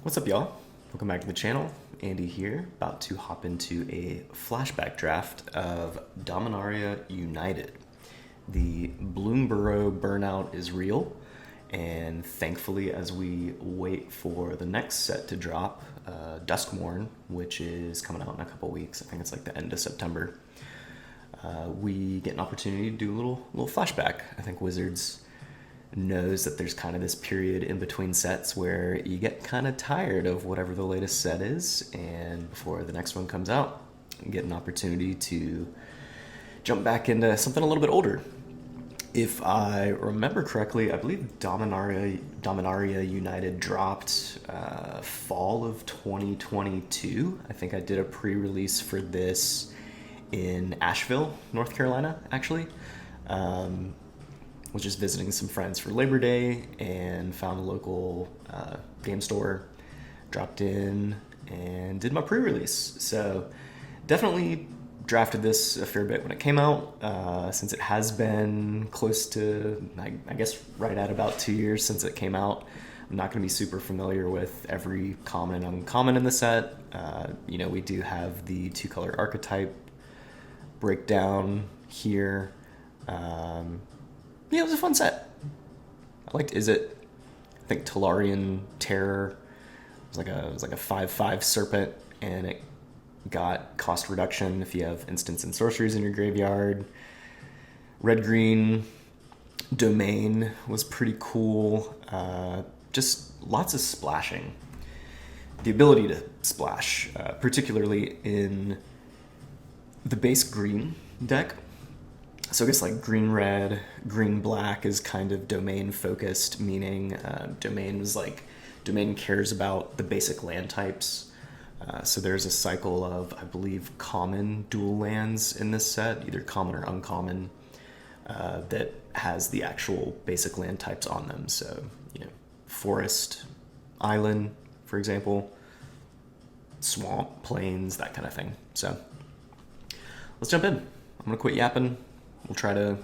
What's up, y'all? Welcome back to the channel. Andy here, about to hop into a flashback draft of Dominaria United. The Bloomborough burnout is real, and thankfully, as we wait for the next set to drop, Duskmorn, which is coming out in a couple weeks, I think it's like the end of September, we get an opportunity to do a little flashback. I think Wizards knows that there's kind of this period in between sets where you get kind of tired of whatever the latest set is, and before the next one comes out, you get an opportunity to jump back into something a little bit older. If I remember correctly, I believe Dominaria United dropped fall of 2022. I think I did a pre-release for this in Asheville, North Carolina, actually. Was just visiting some friends for Labor Day and found a local game store, dropped in, and did my pre-release. So definitely drafted this a fair bit when it came out, since it has been close to, I guess, right at about 2 years since it came out. I'm not going to be super familiar with every common and uncommon in the set. We do have the two-color archetype breakdown here. It was a fun set. I liked Izzet. I think Talarian Terror was like a 5/5 serpent, and it got cost reduction if you have instants and sorceries in your graveyard. Red-green Domain was pretty cool. Just lots of splashing. The ability to splash, particularly in the base green deck. So I guess like green-red, green-black is kind of domain-focused, meaning Domain cares about the basic land types. So there's a cycle of, I believe, common dual lands in this set, either common or uncommon, that has the actual basic land types on them. So, forest, island, for example, swamp, plains, that kind of thing. So let's jump in. I'm going to quit yapping. We'll try to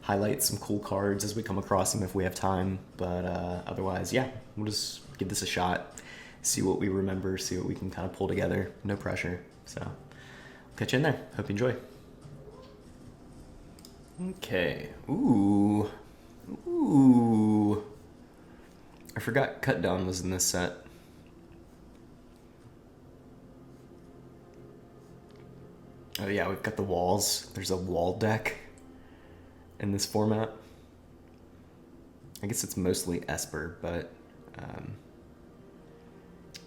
highlight some cool cards as we come across them if we have time. But otherwise, we'll just give this a shot, see what we remember, see what we can kind of pull together. No pressure. So catch you in there. Hope you enjoy. Okay. Ooh. I forgot Cut Down was in this set. Oh yeah, we've got the walls. There's a wall deck in this format. I guess it's mostly Esper, but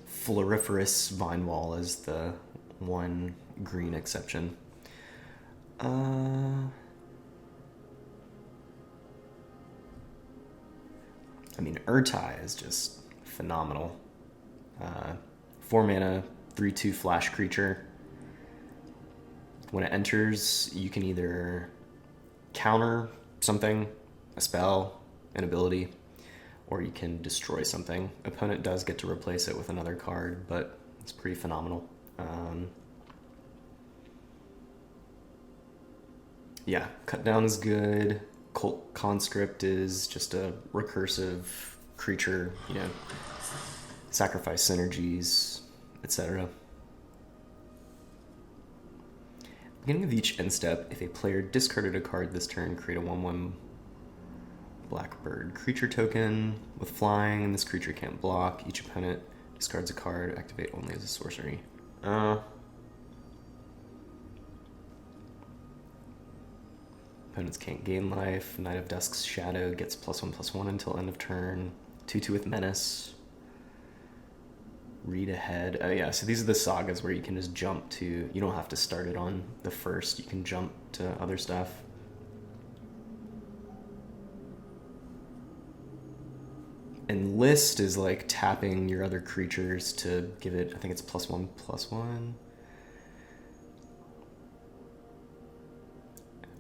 Floriferous Vine Wall is the one green exception. Urtai is just phenomenal. 4 mana, 3/2 flash creature. When it enters, you can either counter something, a spell, an ability, or you can destroy something. Opponent does get to replace it with another card, but it's pretty phenomenal. Cut Down is good. Cult Conscript is just a recursive creature, sacrifice synergies, etc. Beginning of each end step, if a player discarded a card this turn, create a 1/1 Blackbird creature token with flying, and this creature can't block. Each opponent discards a card, activate only as a sorcery. Opponents can't gain life. Knight of Dusk's Shadow gets +1/+1 until end of turn. 2/2 with Menace. Read ahead. So these are the sagas where you can just jump to, you don't have to start it on the first, you can jump to other stuff. And List is like tapping your other creatures to give it, I think it's +1/+1.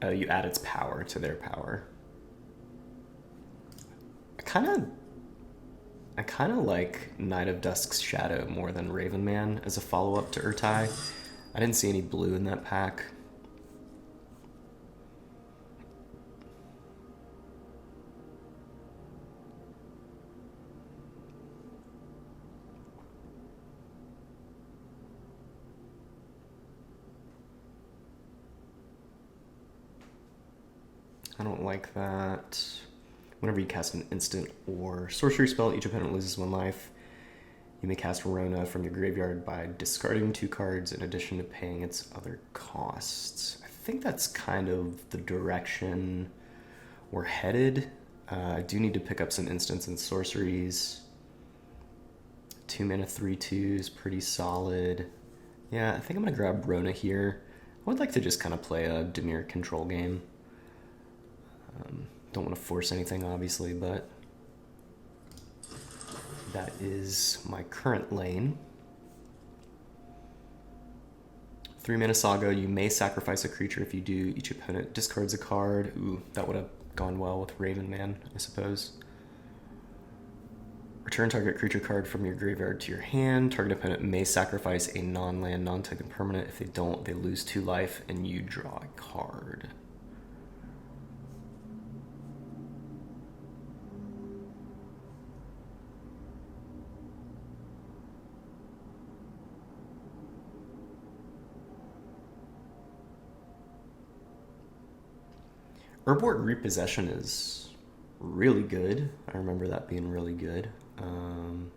You add its power to their power. I kind of like Knight of Dusk's Shadow more than Raven Man as a follow-up to Urtai. I didn't see any blue in that pack. I don't like that. Whenever you cast an instant or sorcery spell, each opponent loses 1 life. You may cast Rona from your graveyard by discarding 2 cards in addition to paying its other costs. I think that's kind of the direction we're headed. I do need to pick up some instants and sorceries. 2 mana 3/2 is pretty solid. Yeah, I think I'm going to grab Rona here. I would like to just kind of play a Dimir control game. Don't want to force anything, obviously, but that is my current lane. 3 mana Saga, you may sacrifice a creature. If you do, each opponent discards a card. Ooh, that would have gone well with Raven Man, I suppose. Return target creature card from your graveyard to your hand. Target opponent may sacrifice a non-land, non-token permanent. If they don't, they lose 2 life and you draw a card. Herbort Repossession is really good. I remember that being really good. I'm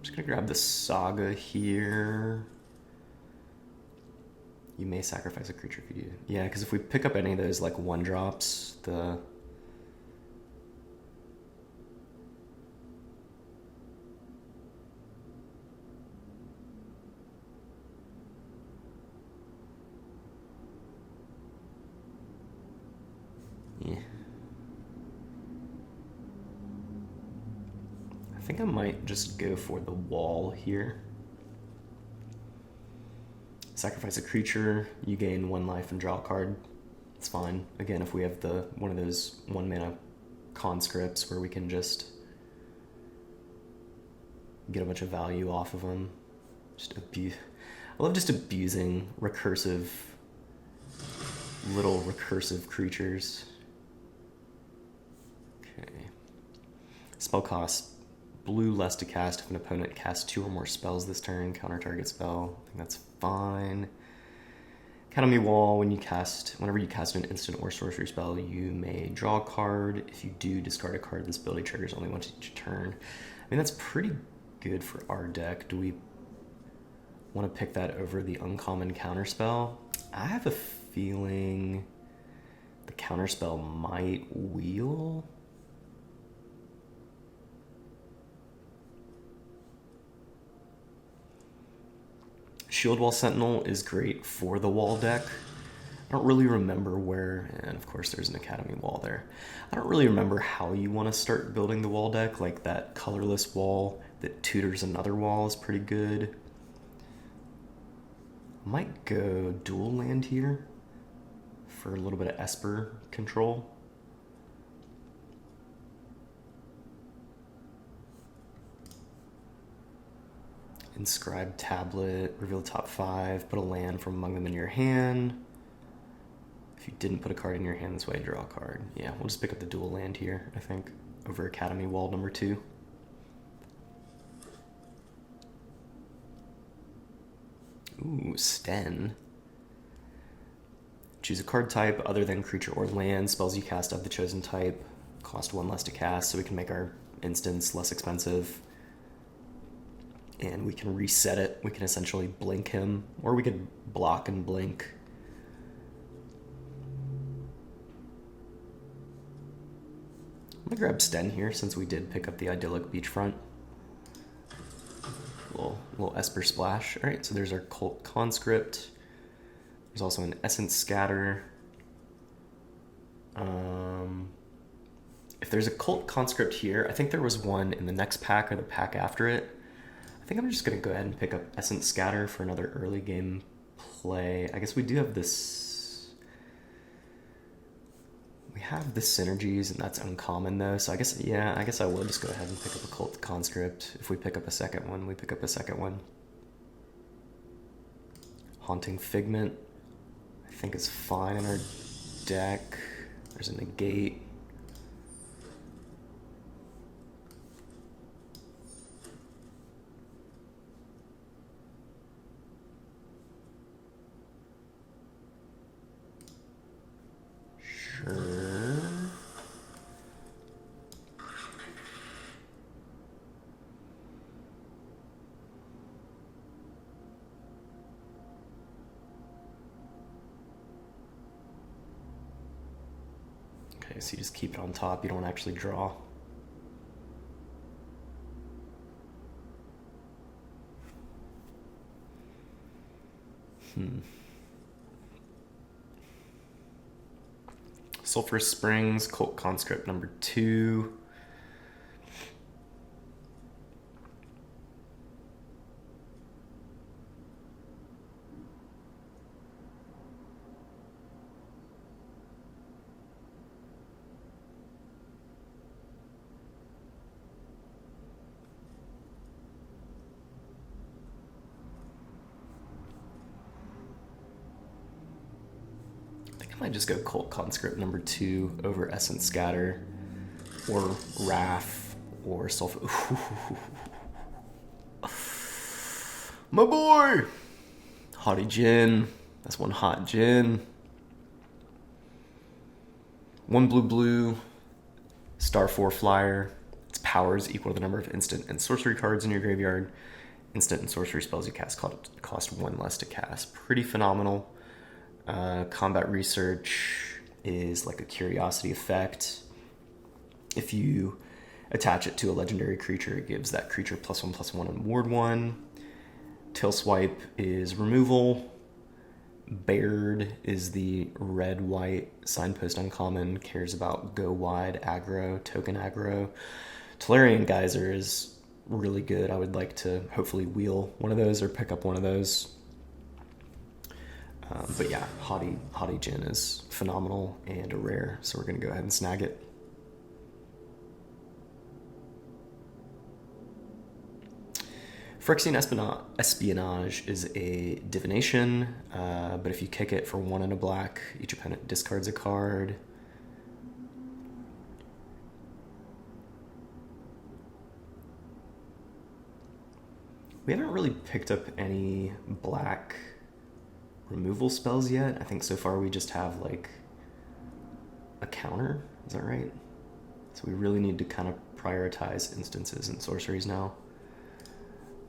just gonna grab the Saga here. You may sacrifice a creature if you do. Yeah, because if we pick up any of those like 1-drops, the I think I might just go for the wall here. Sacrifice a creature, you gain 1 life and draw a card. It's fine. Again, if we have the one of those 1 mana conscripts where we can just get a bunch of value off of them. Just abuse. I love just abusing little recursive creatures. Okay. Spell cost. Blue, less to cast. If an opponent casts 2 or more spells this turn, counter target spell. I think that's fine. Academy Wall, whenever you cast an instant or sorcery spell, you may draw a card. If you do discard a card, this ability triggers only once each turn. I mean, that's pretty good for our deck. Do we want to pick that over the uncommon counterspell? I have a feeling the counterspell might wheel. Shield Wall Sentinel is great for the wall deck. I don't really remember where, and of course there's an Academy Wall there. I don't really remember how you want to start building the wall deck, like that colorless wall that tutors another wall is pretty good. Might go dual land here for a little bit of Esper control. Inscribe tablet, reveal the top 5, put a land from among them in your hand. If you didn't put a card in your hand this way, draw a card. Yeah, we'll just pick up the dual land here, I think, over Academy Wall number 2. Ooh, Sten. Choose a card type other than creature or land. Spells you cast of the chosen type cost 1 less to cast, so we can make our instants less expensive. And we can reset it. We can essentially blink him, or we could block and blink. I'm gonna grab Sten here since we did pick up the idyllic beachfront. Little Esper splash. All right, so there's our Cult Conscript. There's also an Essence Scatter. If there's a Cult Conscript here, I think there was one in the next pack or the pack after it. I think I'm just going to go ahead and pick up Essence Scatter for another early game play. I guess we do have this... We have the synergies, and that's uncommon, though. So I guess I will just go ahead and pick up a Cult Conscript. If we pick up a second one, we pick up a second one. Haunting Figment, I think is fine in our deck. There's a Negate. Okay, so you just keep it on top, you don't actually draw. Sulphur Springs, Cult Conscript number 2. I might just go Cult Conscript number 2 over Essence Scatter, or Wrath, or Sulphur. My boy! Haughty Djinn. That's one hot Djinn. 1 blue, star 4 flyer. Its power is equal to the number of instant and sorcery cards in your graveyard. Instant and sorcery spells you cast cost 1 less to cast. Pretty phenomenal. Combat Research is like a curiosity effect. If you attach it to a legendary creature, it gives that creature +1/+1 and ward 1. Tail Swipe is removal. Baird is the red-white signpost uncommon, cares about go wide aggro, token aggro. Tolarian Geyser is really good. I would like to hopefully wheel one of those or pick up one of those. But yeah, Haughty Djinn is phenomenal and a rare, so we're going to go ahead and snag it. Phyrexian Espionage is a divination, but if you kick it for 1 and a black, each opponent discards a card. We haven't really picked up any black removal spells yet. I think so far we just have like a counter, is that right? So we really need to kind of prioritize instances and sorceries now.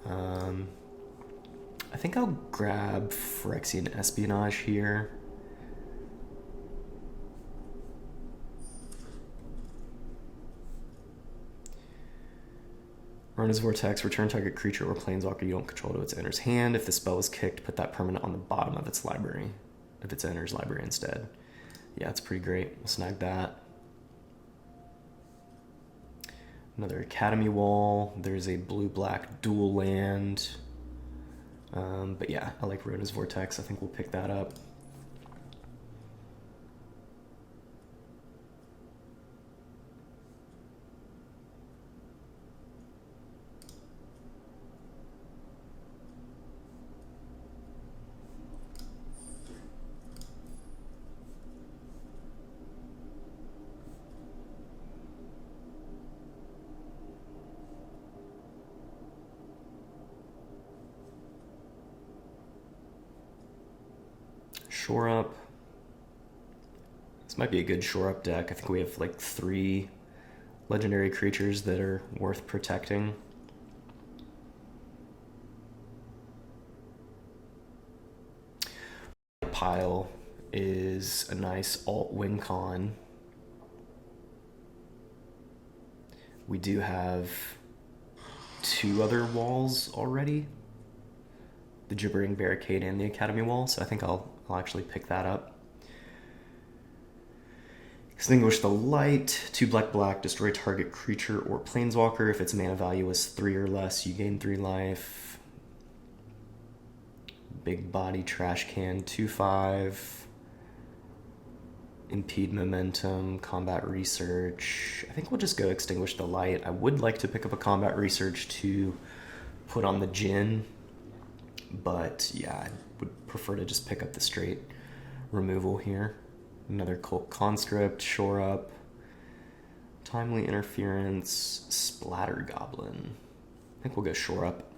I think I'll grab Phyrexian Espionage here. Rona's Vortex, return target creature or planeswalker you don't control to its owner's hand. If the spell is kicked, put that permanent on the bottom of its library, of its owner's library instead. Yeah, it's pretty great. We'll snag that. Another Academy Wall. There's a blue-black dual land. But yeah, I like Rona's Vortex. I think we'll pick that up. Shore Up. This might be a good Shore Up deck. I think we have like 3 legendary creatures that are worth protecting. Pile is a nice alt win con. We do have 2 other walls already. The Gibbering Barricade and the Academy Wall, so I think I'll actually pick that up. Extinguish the Light, 2 black, destroy target creature or planeswalker. If its mana value is 3 or less, you gain 3 life. Big Body Trash Can, 2/5. Impede Momentum, Combat Research. I think we'll just go Extinguish the Light. I would like to pick up a Combat Research to put on the Djinn, but yeah, I would prefer to just pick up the straight removal here. Another Cult Conscript, Shore Up, Timely Interference, Splatter Goblin. I think we'll go Shore Up.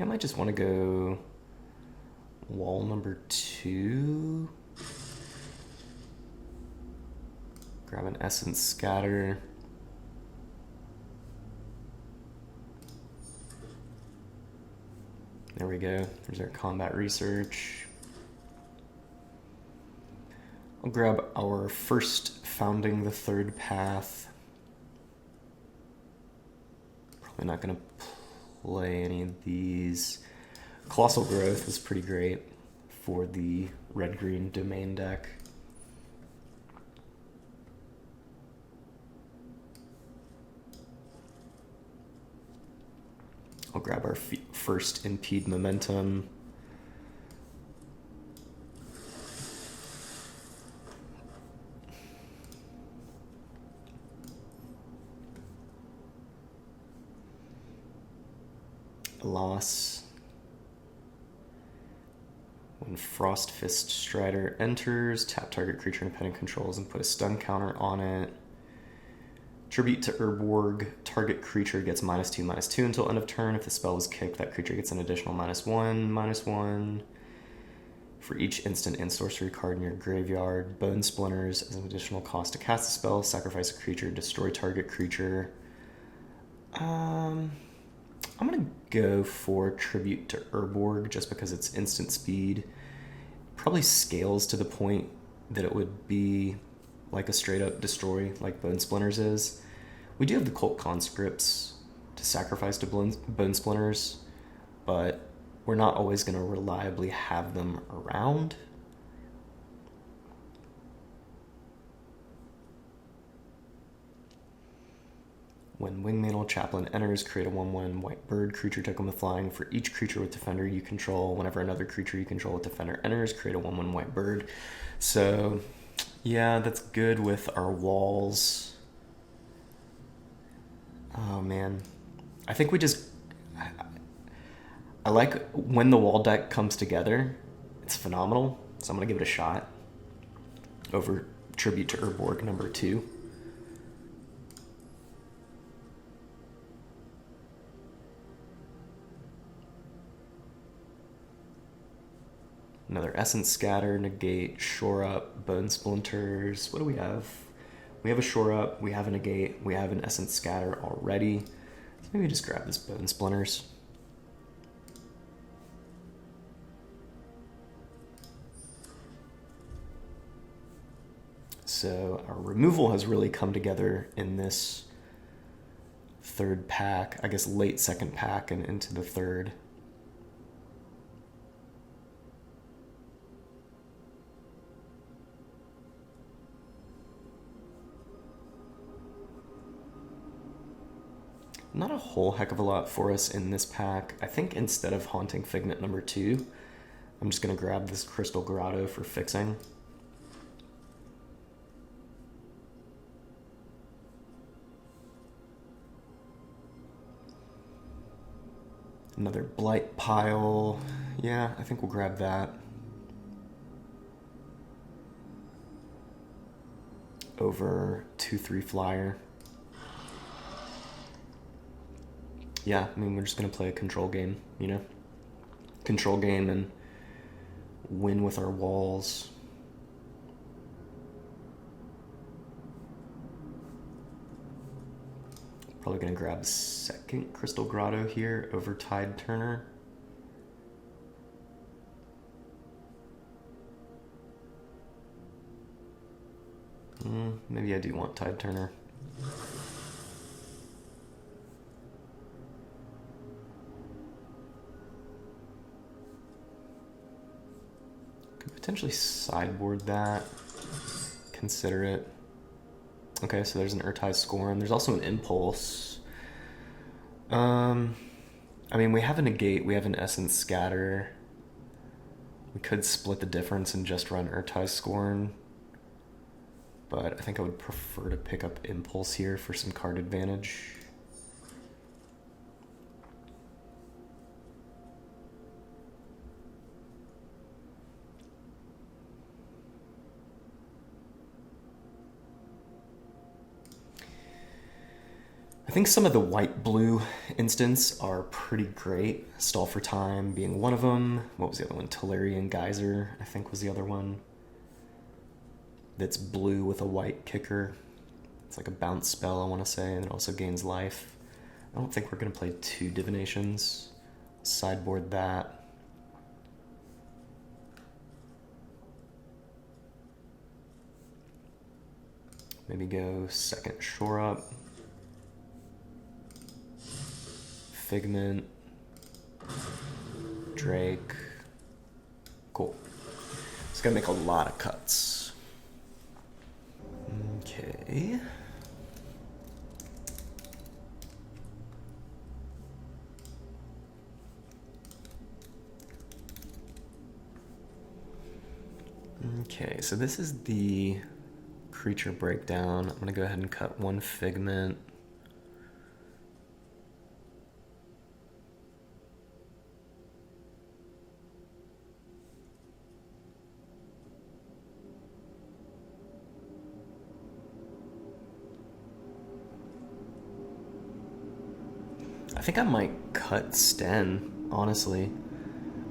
I might just want to go wall number 2. Grab an essence scatter. There we go. There's our combat research. I'll grab our first founding the third path. Probably not going to play any of these. Colossal Growth is pretty great for the red-green domain deck. I'll grab our first Impede Momentum. Loss. When Frost Fist Strider enters, tap target creature independent controls and put a stun counter on it. Tribute to Urborg, target creature gets -2/-2 until end of turn. If the spell is kicked, that creature gets an additional -1/-1. For each instant and sorcery card in your graveyard. Bone Splinters as an additional cost to cast a spell. Sacrifice a creature, destroy target creature. I'm going to go for Tribute to Urborg just because it's instant speed. Probably scales to the point that it would be like a straight up destroy like Bone Splinters is. We do have the Cult Conscripts to sacrifice to Bone Splinters, but we're not always going to reliably have them around. When Wingmantle Chaplain enters, create a 1/1 white bird creature token with flying. For each creature with Defender you control, whenever another creature you control with Defender enters, create a 1/1 white bird. So yeah, that's good with our walls. Oh man. I think we just... I like when the wall deck comes together. It's phenomenal. So I'm going to give it a shot over Tribute to Urborg number 2. Another Essence Scatter, Negate, Shore Up, Bone Splinters. What do we have? We have a Shore Up, we have a Negate, we have an Essence Scatter already. So maybe just grab this Bone Splinters. So our removal has really come together in this third pack, I guess late second pack and into the third. Not a whole heck of a lot for us in this pack. I think instead of Haunting Figment number 2, I'm just going to grab this Crystal Grotto for fixing. Another Blight Pile. Yeah, I think we'll grab that. Over 2/3 flyer. Yeah, I mean, we're just going to play a control game, you know? Control game and win with our walls. Probably going to grab a second Crystal Grotto here over Tide Turner. Maybe I do want Tide Turner. Could potentially sideboard that. Consider it. Okay, so there's an Urtai Scorn. There's also an Impulse. I mean, we have a Negate, we have an Essence Scatter. We could split the difference and just run Urtai Scorn. But I think I would prefer to pick up Impulse here for some card advantage. I think some of the white-blue instants are pretty great. Stall for Time being one of them. What was the other one? Tolarian Geyser, I think, was the other one. That's blue with a white kicker. It's like a bounce spell, I want to say, and it also gains life. I don't think we're going to play 2 divinations. Sideboard that. Maybe go second Shore Up. Figment. Drake. Cool. It's going to make a lot of cuts. Okay. Okay, so this is the creature breakdown. I'm going to go ahead and cut 1 Figment. I think I might cut Sten, honestly,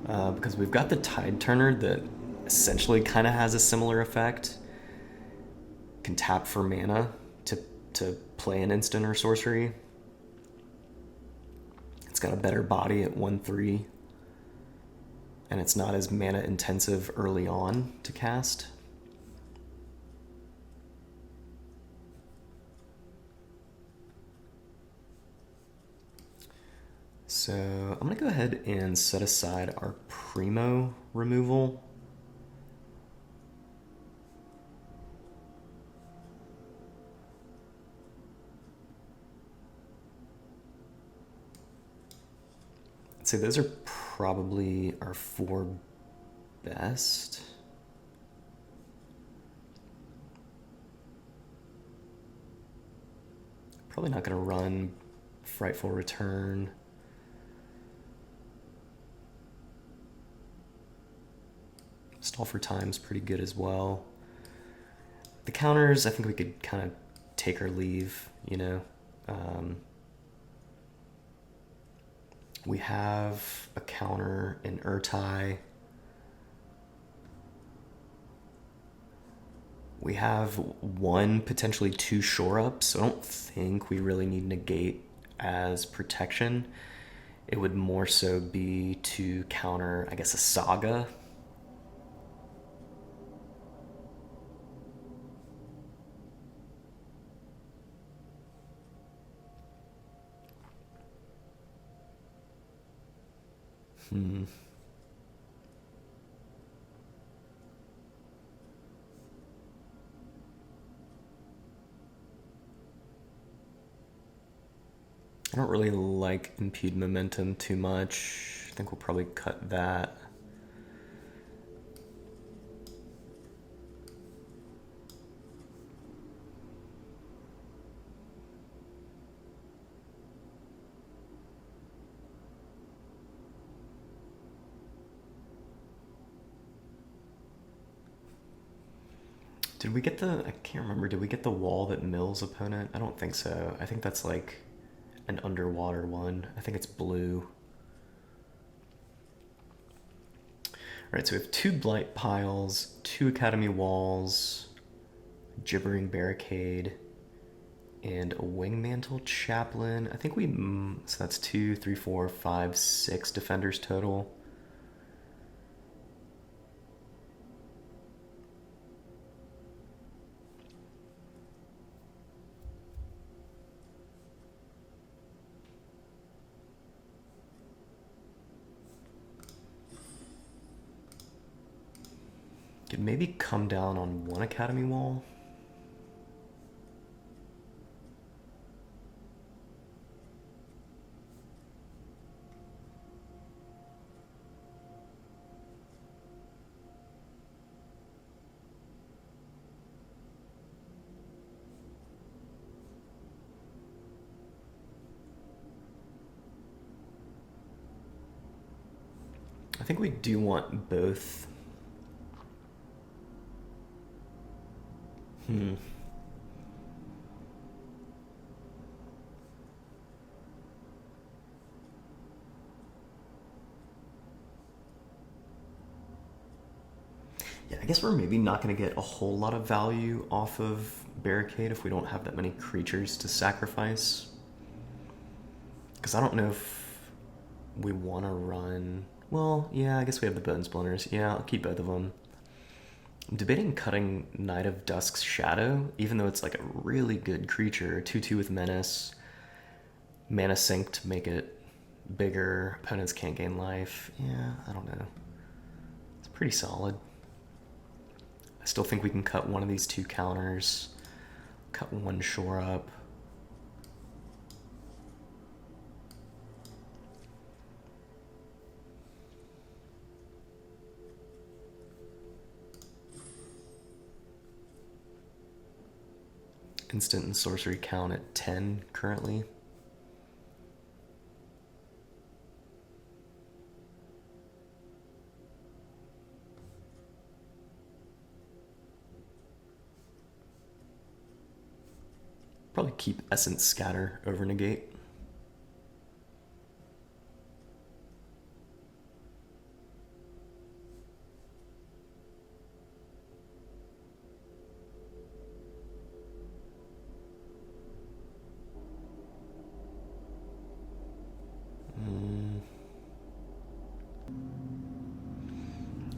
because we've got the Tide Turner that essentially kind of has a similar effect. Can tap for mana to play an instant or sorcery. It's got a better body at 1/3, and it's not as mana intensive early on to cast. So I'm going to go ahead and set aside our Primo removal. I'd say those are probably our 4 best. Probably not going to run Frightful Return. Stall for Time's pretty good as well. The counters, I think we could kind of take or leave, you know. We have a counter in Urtai. We have 1, potentially 2 Shore Ups, so I don't think we really need Negate as protection. It would more so be to counter, I guess, a Saga. I don't really like Impede Momentum too much. I think we'll probably cut that. Did we get the, I can't remember, did we get the wall that mills opponent? I don't think so. I think that's like an underwater one. I think it's blue. Alright, so we have 2 Blight Piles, 2 Academy Walls, Gibbering Barricade, and a Wingmantle Chaplain. I think we, so that's 2, 3, 4, 5, 6 defenders total. Could maybe come down on 1 Academy Wall. I think we do want both. Yeah, I guess we're maybe not going to get a whole lot of value off of Barricade if we don't have that many creatures to sacrifice. Because I don't know if we want to run... Well, yeah, I guess we have the Bone Splinters. Yeah, I'll keep both of them. I'm debating cutting Knight of Dusk's Shadow, even though it's like a really good creature. 2/2 with Menace. Mana Sink to make it bigger. Opponents can't gain life. Yeah, I don't know. It's pretty solid. I still think we can cut one of these two counters. Cut one shore up. Instant and sorcery count at 10 currently. Probably keep Essence Scatter over Negate.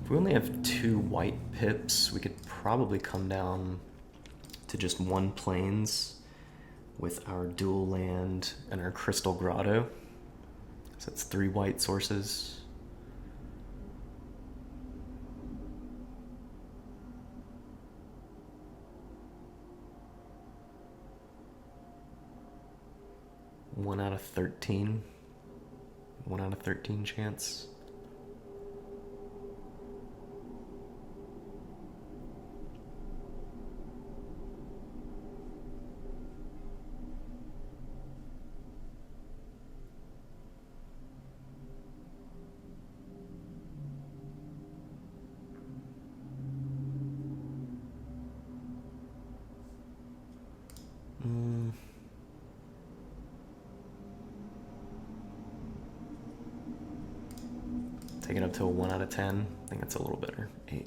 If we only have 2 white pips, we could probably come down to just 1 plains with our dual land and our Crystal Grotto. So that's 3 white sources. One out of 13. 1 out of 13 chance. Take it up to a 1 out of 10. I think that's a little better. 8,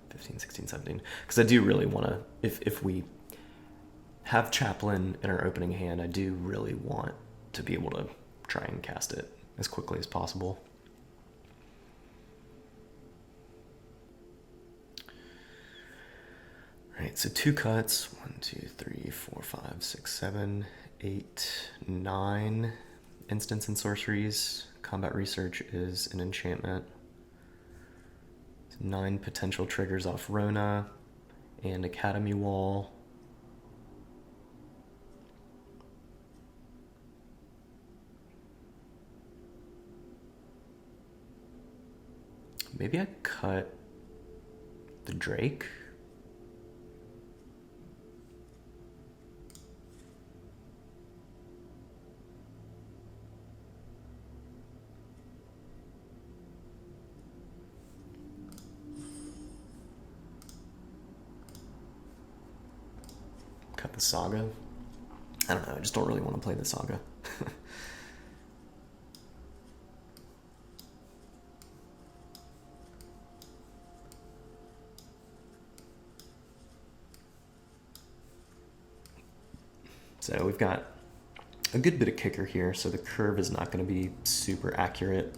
15, 16, 17. Because I do really want to, if we have Chaplain in our opening hand, I do really want to be able to try and cast it as quickly as possible. Alright, so 2 cuts. 1, 2, 3, 4, 5, 6, 7, 8, 9 instants and sorceries. Combat Research is an enchantment. 9 potential triggers off Rona and Academy Wall. Maybe I cut the Drake. Cut the Saga. I don't know, I just don't really want to play the Saga. So we've got a good bit of kicker here, so the curve is not going to be super accurate.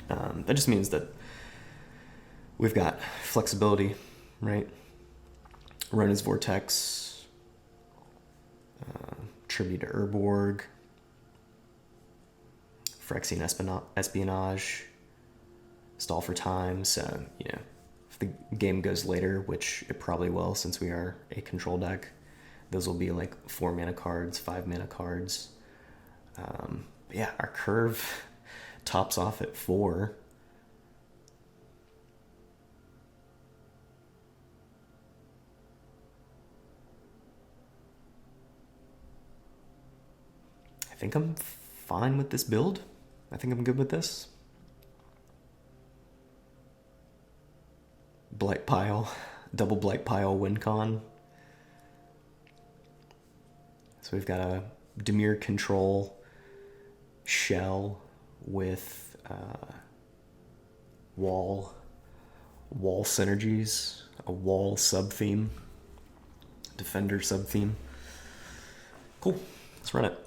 That just means that we've got flexibility, right? Rona's Vortex, Tribute to Urborg, Phyrexian Espionage, Stall for Time, so, you know, if the game goes later, which it probably will since we are a control deck, those will be like 4 mana cards, 5 mana cards. But yeah, our curve tops off at 4. I think I'm fine with this build. I think I'm good with this. Blight Pile, double Blight Pile win con. So we've got a Dimir control shell with wall wall synergies, a wall sub-theme, defender sub-theme. Cool, let's run it.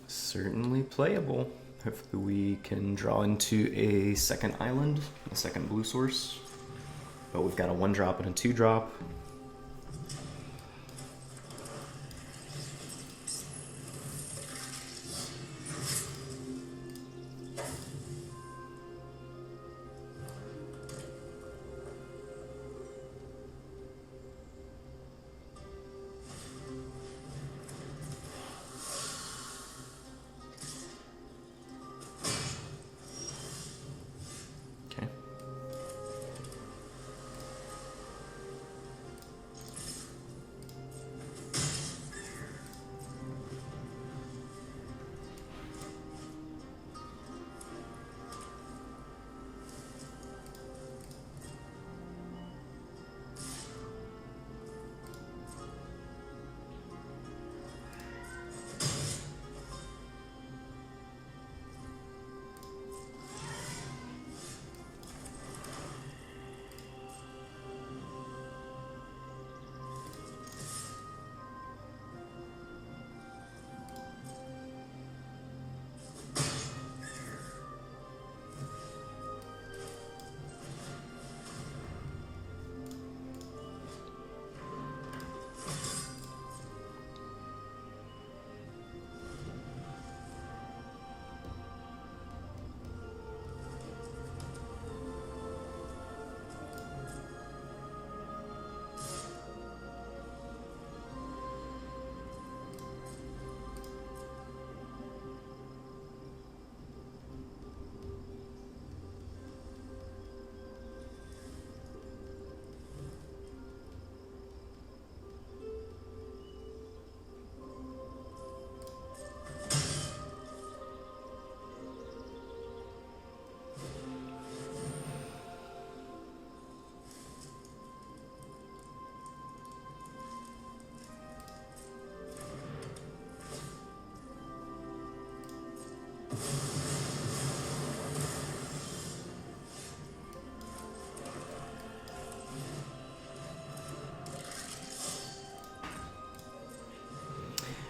Certainly playable. Hopefully we can draw into a second island, a second blue source. But we've got a 1-drop and a 2-drop. Okay.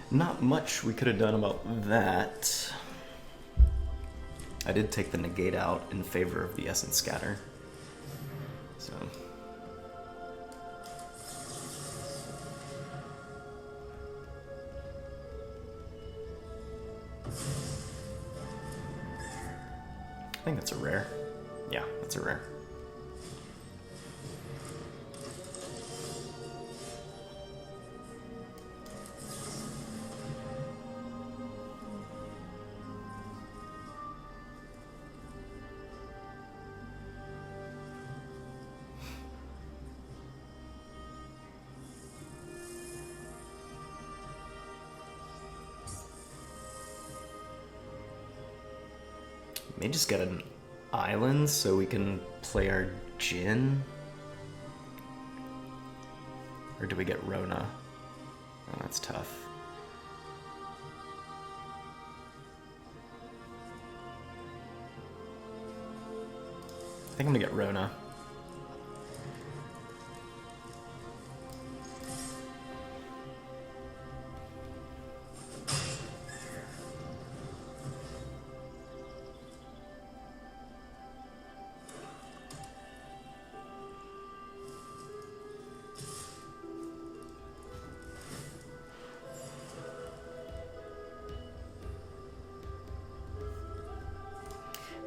Not much we could have done about that. I did take the negate out in favor of the essence scatter. So. I think that's a rare. Yeah, that's a rare. May just get an island so we can play our Jin. Or do we get Rona? Oh, that's tough. I think I'm gonna get Rona.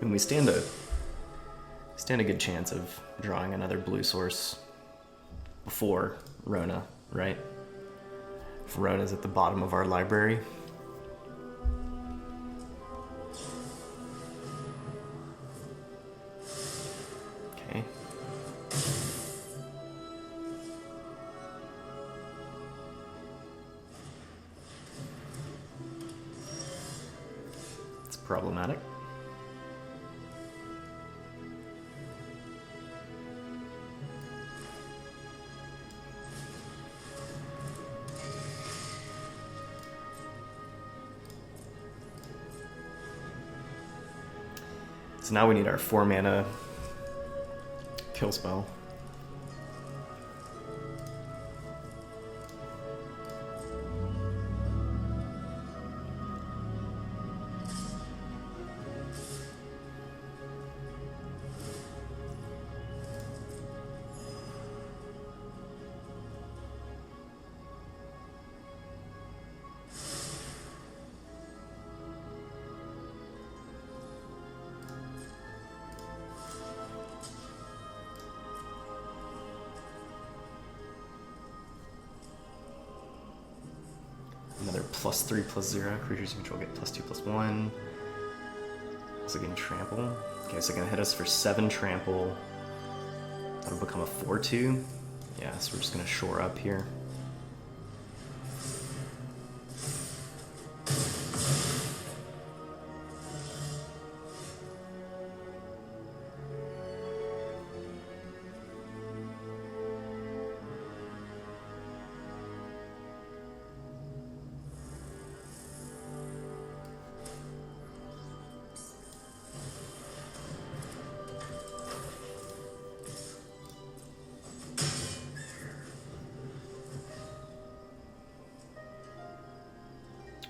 And we stand a good chance of drawing another blue source before Rona, right? If Rona's at the bottom of our library. Okay. It's problematic. So now we need our 4 mana kill spell. Another +3/+0. Creatures you control get +2/+1. Also getting trample. Okay, so gonna hit us for 7 trample. That'll become a 4/2. Yeah, so we're just gonna shore up here.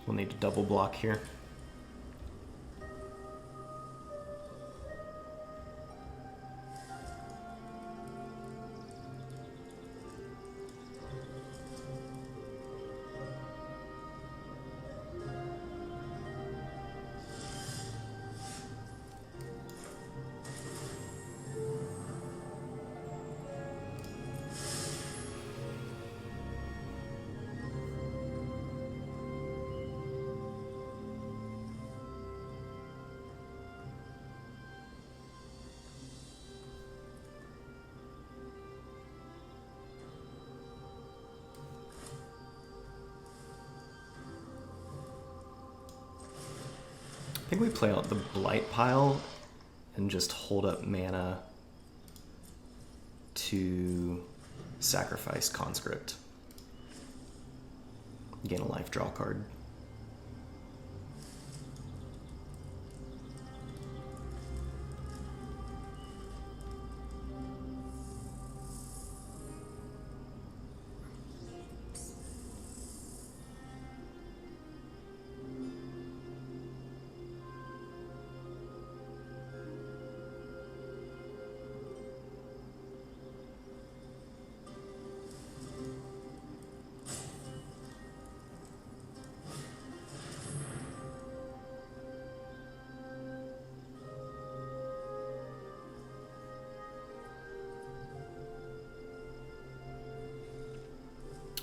We'll need to double block here. I think we play out the Blight pile and just hold up mana to sacrifice Conscript. Gain a life, draw card.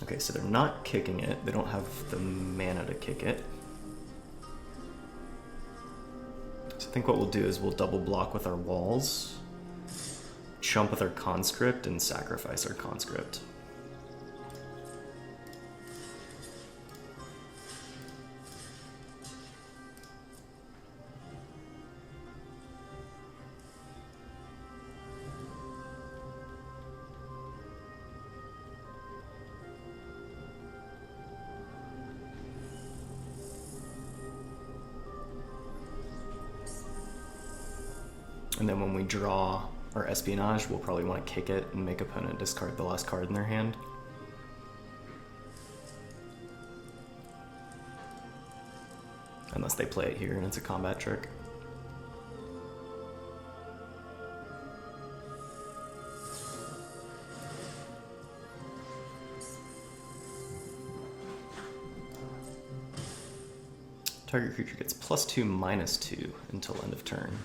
Okay, so they're not kicking it. They don't have the mana to kick it. So I think what we'll do is we'll double block with our walls, chump with our Conscript, and sacrifice our Conscript. And then when we draw our Espionage, we'll probably want to kick it and make opponent discard the last card in their hand. Unless they play it here and it's a combat trick. Target creature gets +2/-2 until end of turn.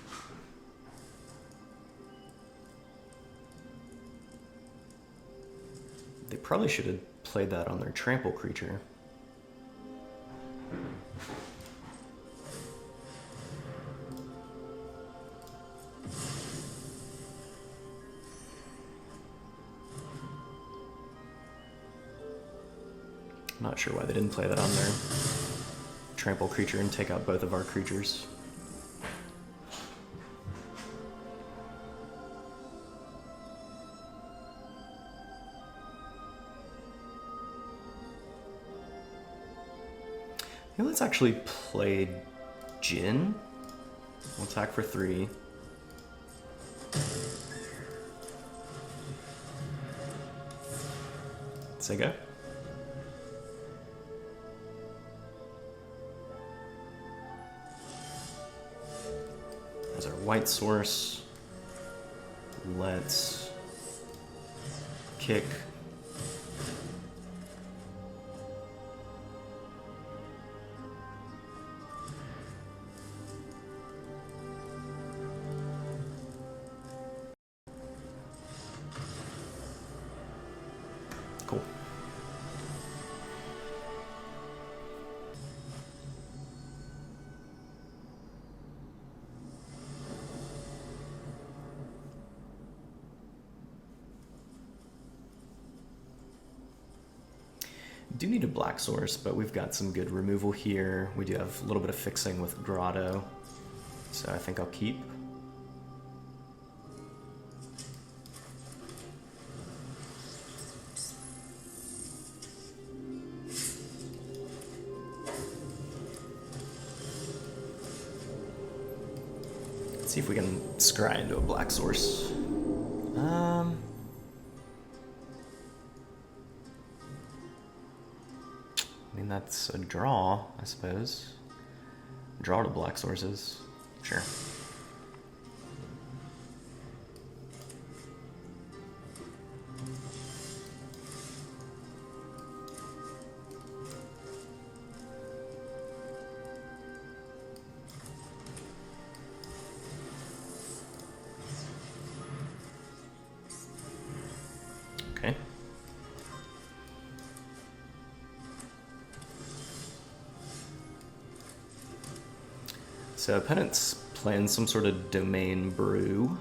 They probably should have played that on their trample creature. I'm not sure why they didn't play that on their trample creature and take out both of our creatures. Let's actually play Jin. We'll attack for 3. Say go. There's our white source. Let's kick. Cool. Do need a black source, but we've got some good removal here. We do have a little bit of fixing with Grotto, so I think I'll keep. Let's see if we can scry into a black source. I mean, that's a draw, I suppose. Draw to black sources. Sure. Okay. So opponent's playing some sort of domain brew.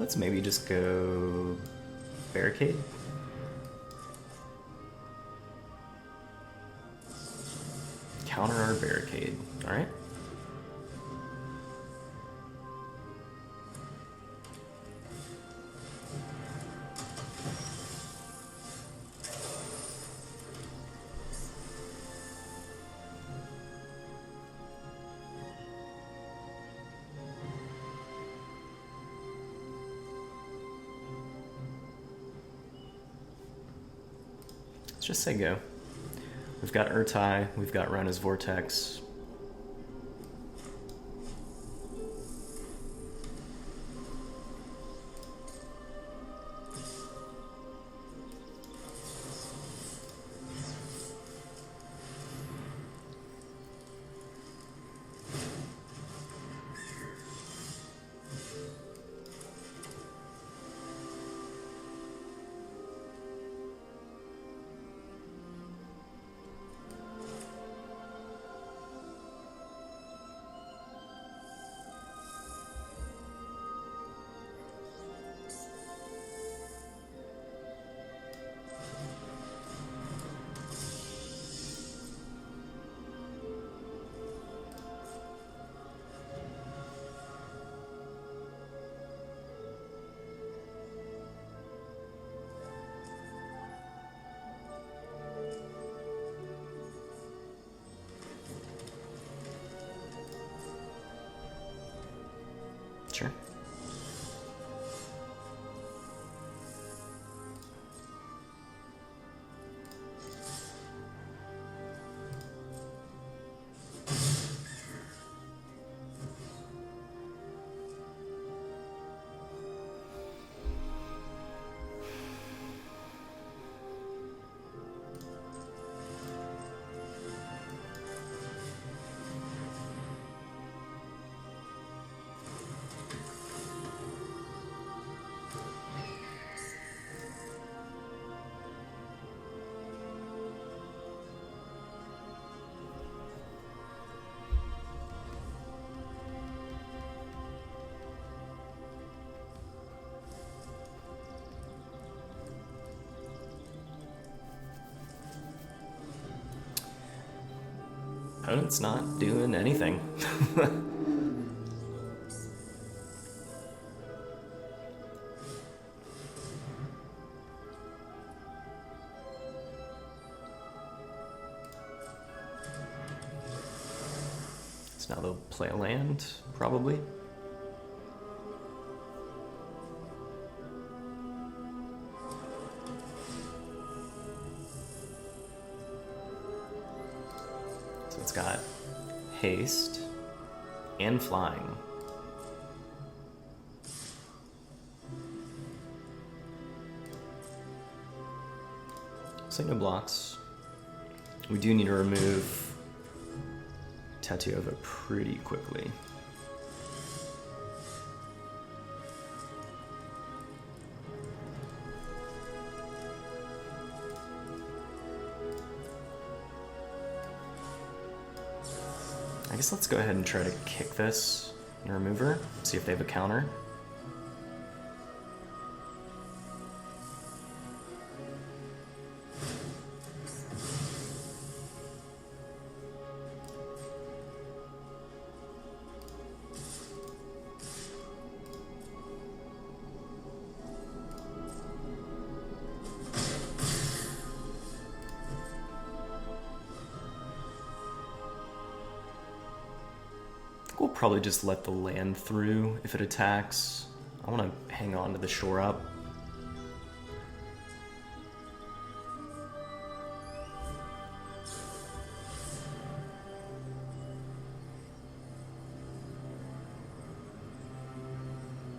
Let's maybe just go barricade. Counter our barricade. All right. Just say go. We've got Urtai, we've got Rona's Vortex. Sure. Opponent's not doing anything. So now they'll play a land, probably. it's got haste and flying. So no blocks. We do need to remove Tatiova pretty quickly. I guess let's go ahead and try to kick this and remove her, see if they have a counter. We'll probably just let the land through if it attacks. I want to hang on to the shore up.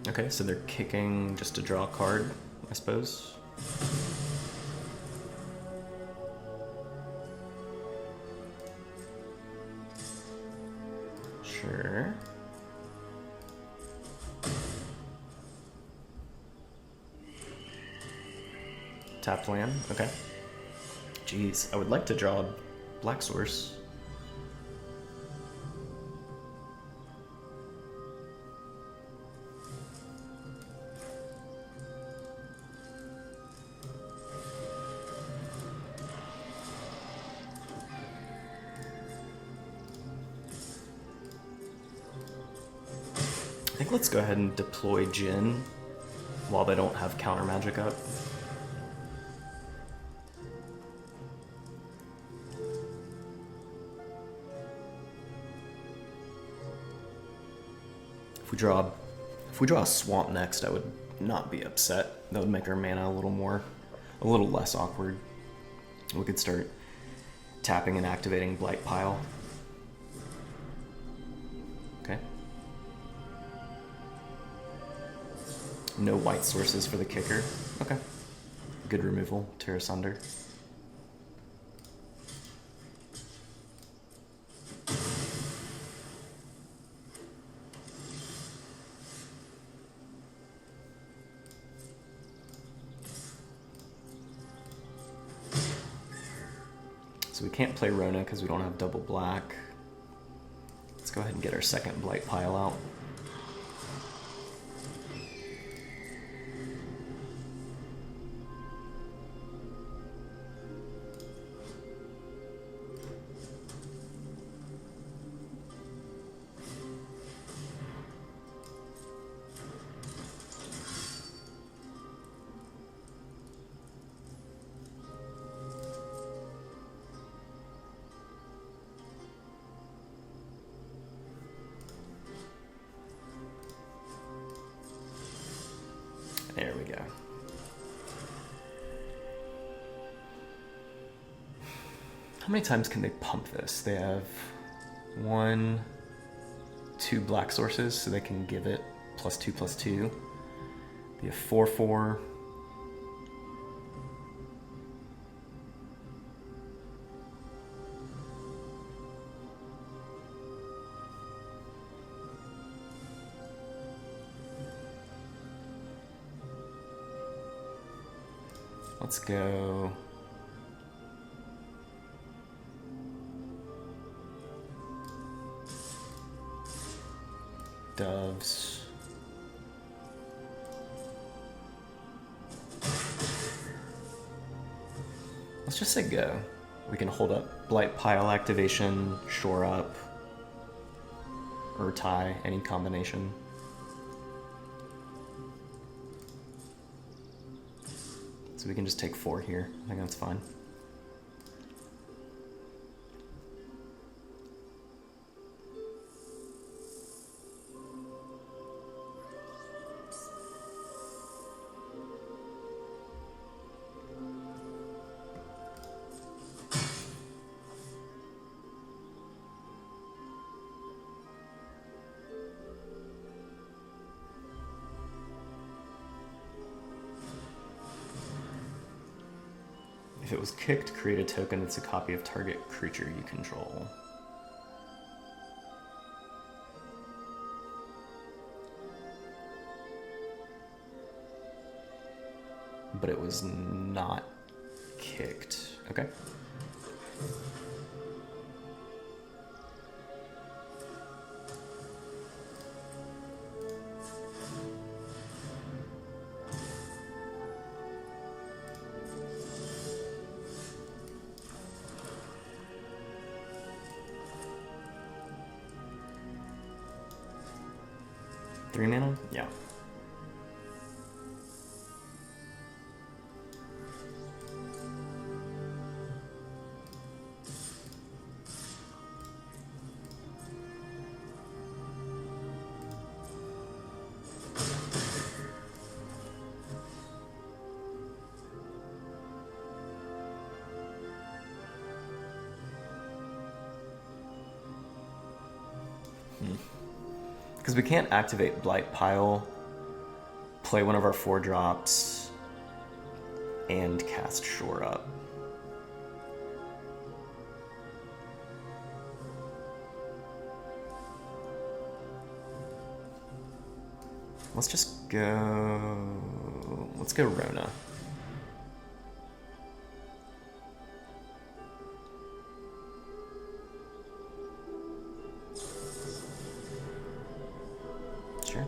Okay, so they're kicking just to draw a card, I suppose. Sure. Tap land, okay. Jeez, I would like to draw a black source. I think let's go ahead and deploy Jin while they don't have counter magic up. If we draw a swamp next, I would not be upset. That would make our mana a little less awkward. We could start tapping and activating Blight Pile. Okay. No white sources for the kicker. Okay. Good removal. Tear asunder. So we can't play Rona because we don't have double black. Let's go ahead and get our second Blight Pile out. There we go. How many times can they pump this? They have 1, 2 black sources, so they can give it +2/+2. Be a 4/4. Let's go. Doves. Let's just say go. We can hold up Blight Pile activation, shore up, or tie, any combination. So we can just take 4 here. I think that's fine. If it was kicked, create a token that's a copy of target creature you control. But it was not kicked. Okay. Three mana? Yeah. Because we can't activate Blight Pile, play one of our 4-drops, and cast Shore Up. Let's just go... Let's go Rona. Sure.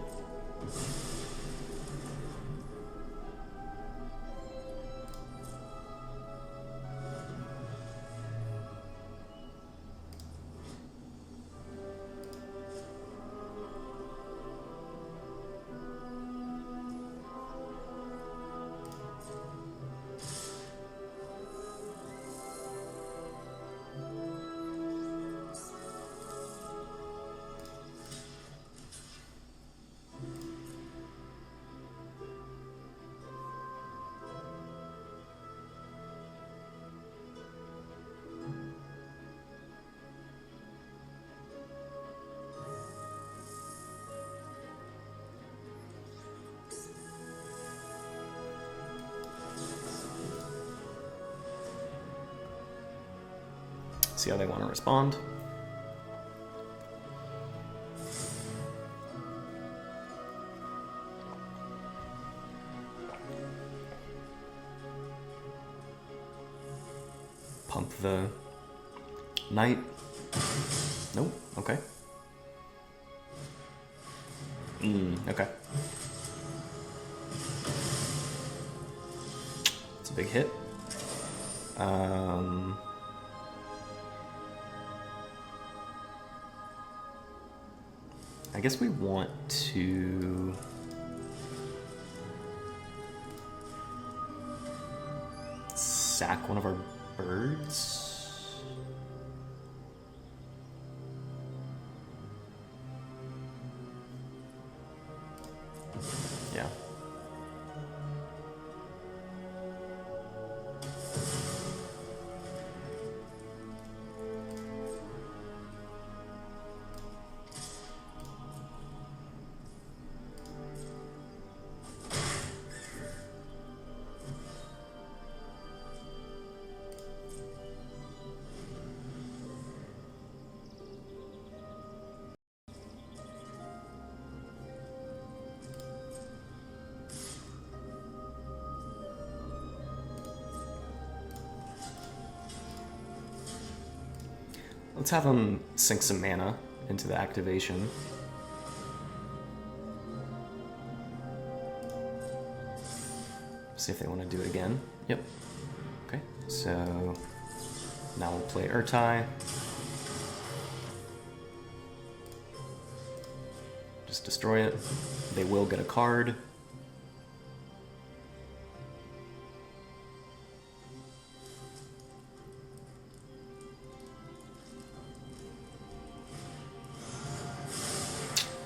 See how they want to respond. Pump the knight. Nope. Okay. Okay. It's a big hit. I guess we want to sack one of our birds. Yeah. Let's have them sink some mana into the activation. See if they want to do it again. Yep. Okay, so now we'll play Urtai. Just destroy it. They will get a card.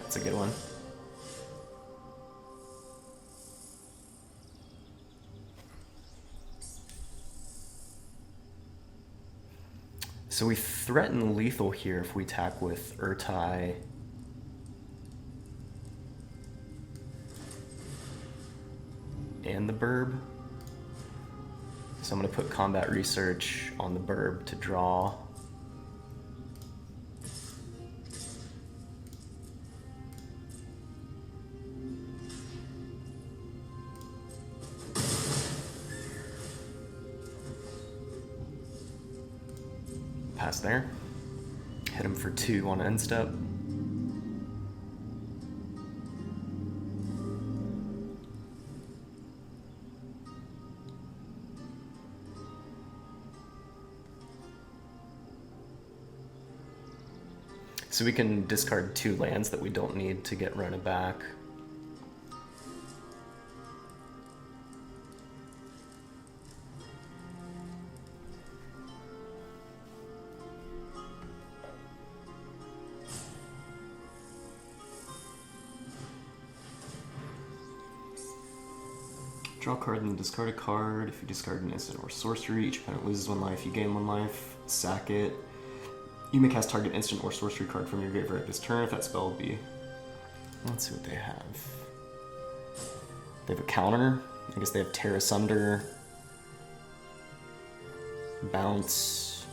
That's a good one. So we threaten lethal here if we attack with Urtai. And the Burb. So I'm going to put combat research on the burb to draw. Pass there. Hit him for 2 on end step. So we can discard 2 lands that we don't need to get Rona back. Draw a card and then discard a card. If you discard an instant or sorcery, each opponent loses 1 life, you gain 1 life. Sack it. You may cast target instant or sorcery card from your graveyard this turn if that spell would be... Let's see what they have. They have a counter. I guess they have Tear Asunder. Bounce.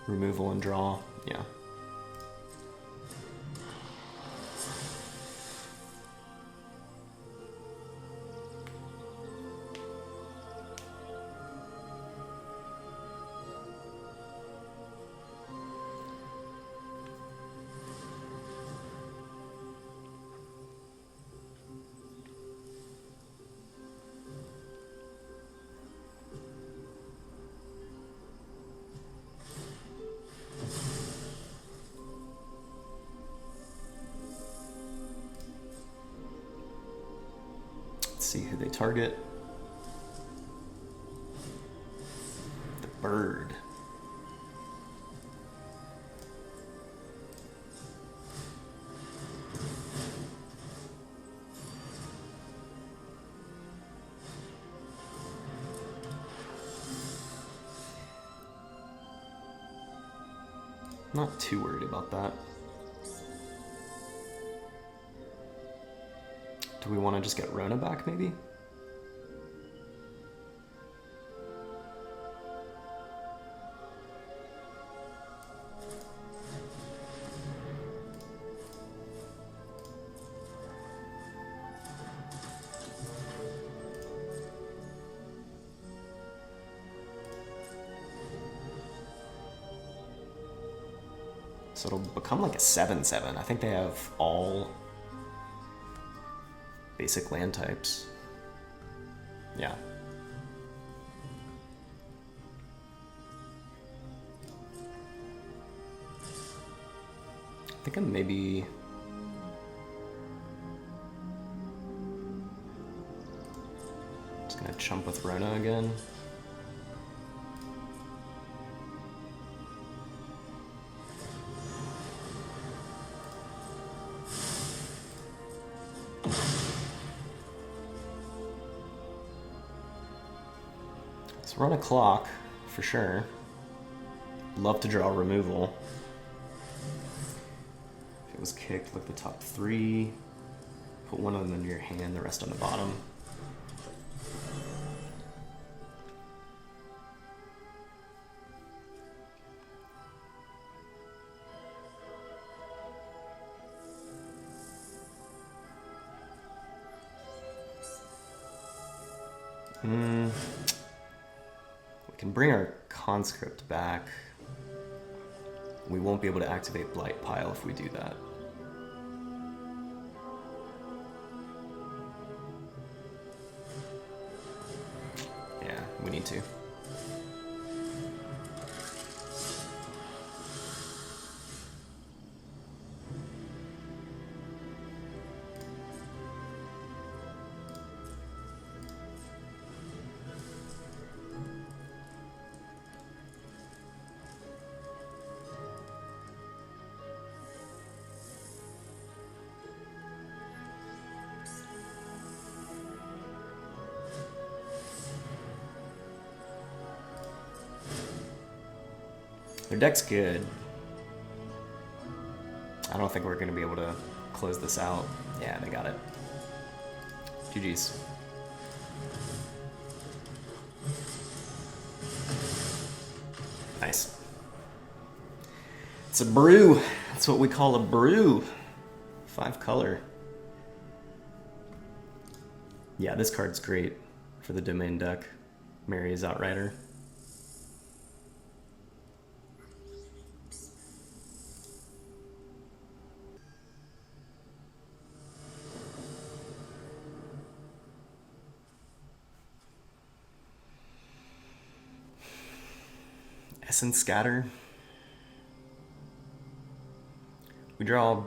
Removal and draw. Yeah. See who they target. The bird. Not too worried about that. Do we want to just get Rona back, maybe? So it'll become like a 7/7. I think they have all basic land types. Yeah. I think I'm maybe... just gonna chump with Rona again. Run a clock, for sure. Love to draw removal. If it was kicked, look at the top 3. Put one of them into your hand, the rest on the bottom. We can bring our conscript back. We won't be able to activate Blight Pile if we do that. Yeah, we need to. Their deck's good. I don't think we're going to be able to close this out. Yeah, they got it. GG's. Nice. It's a brew. That's what we call a brew. 5 color. Yeah, this card's great for the domain deck. Mary's Outrider. Essence Scatter. We draw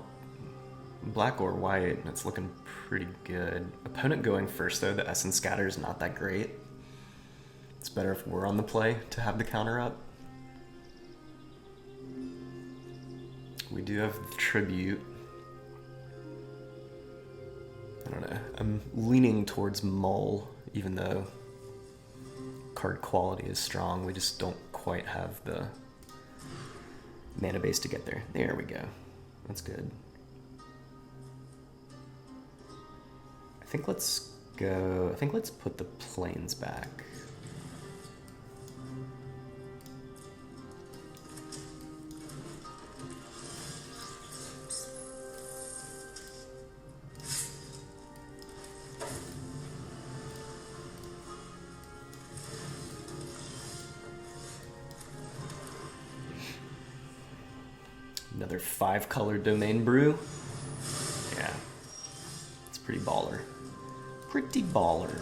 black or white, and it's looking pretty good. Opponent going first, though, the Essence Scatter is not that great. It's better if we're on the play to have the counter up. We do have the Tribute. I don't know. I'm leaning towards Mull, even though card quality is strong. We just don't quite have the mana base to get there. There we go. That's good. I think let's put the planes back. Another 5-color domain brew. Yeah, it's pretty baller. Pretty baller.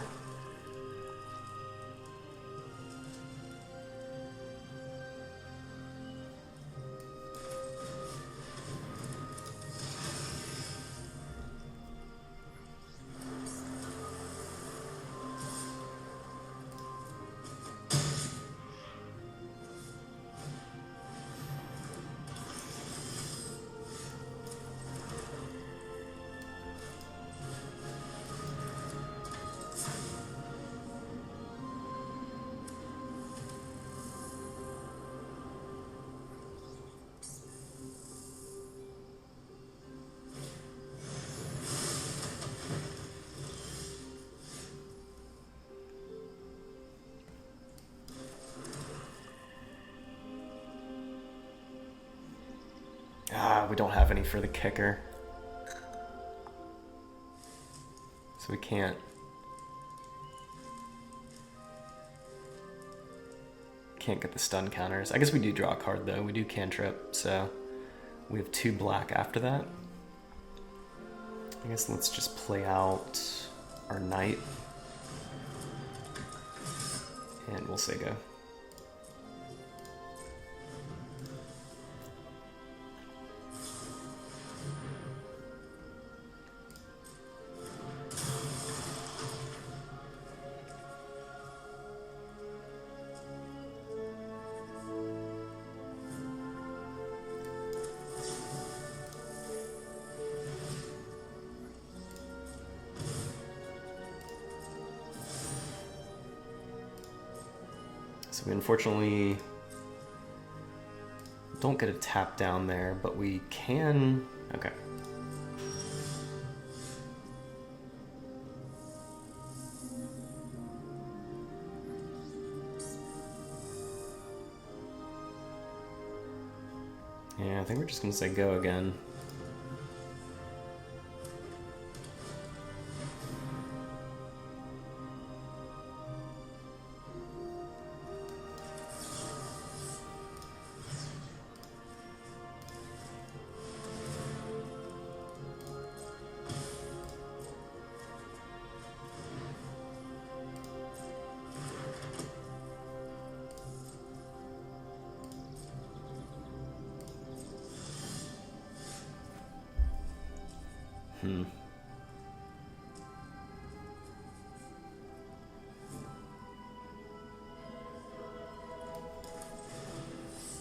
We don't have any for the kicker. So we can't get the stun counters. I guess we do draw a card though. We do cantrip, so we have 2 black after that. I guess let's just play out our knight. And we'll say go. So we unfortunately don't get a tap down there, but we can... Okay. Yeah, I think we're just gonna say go again.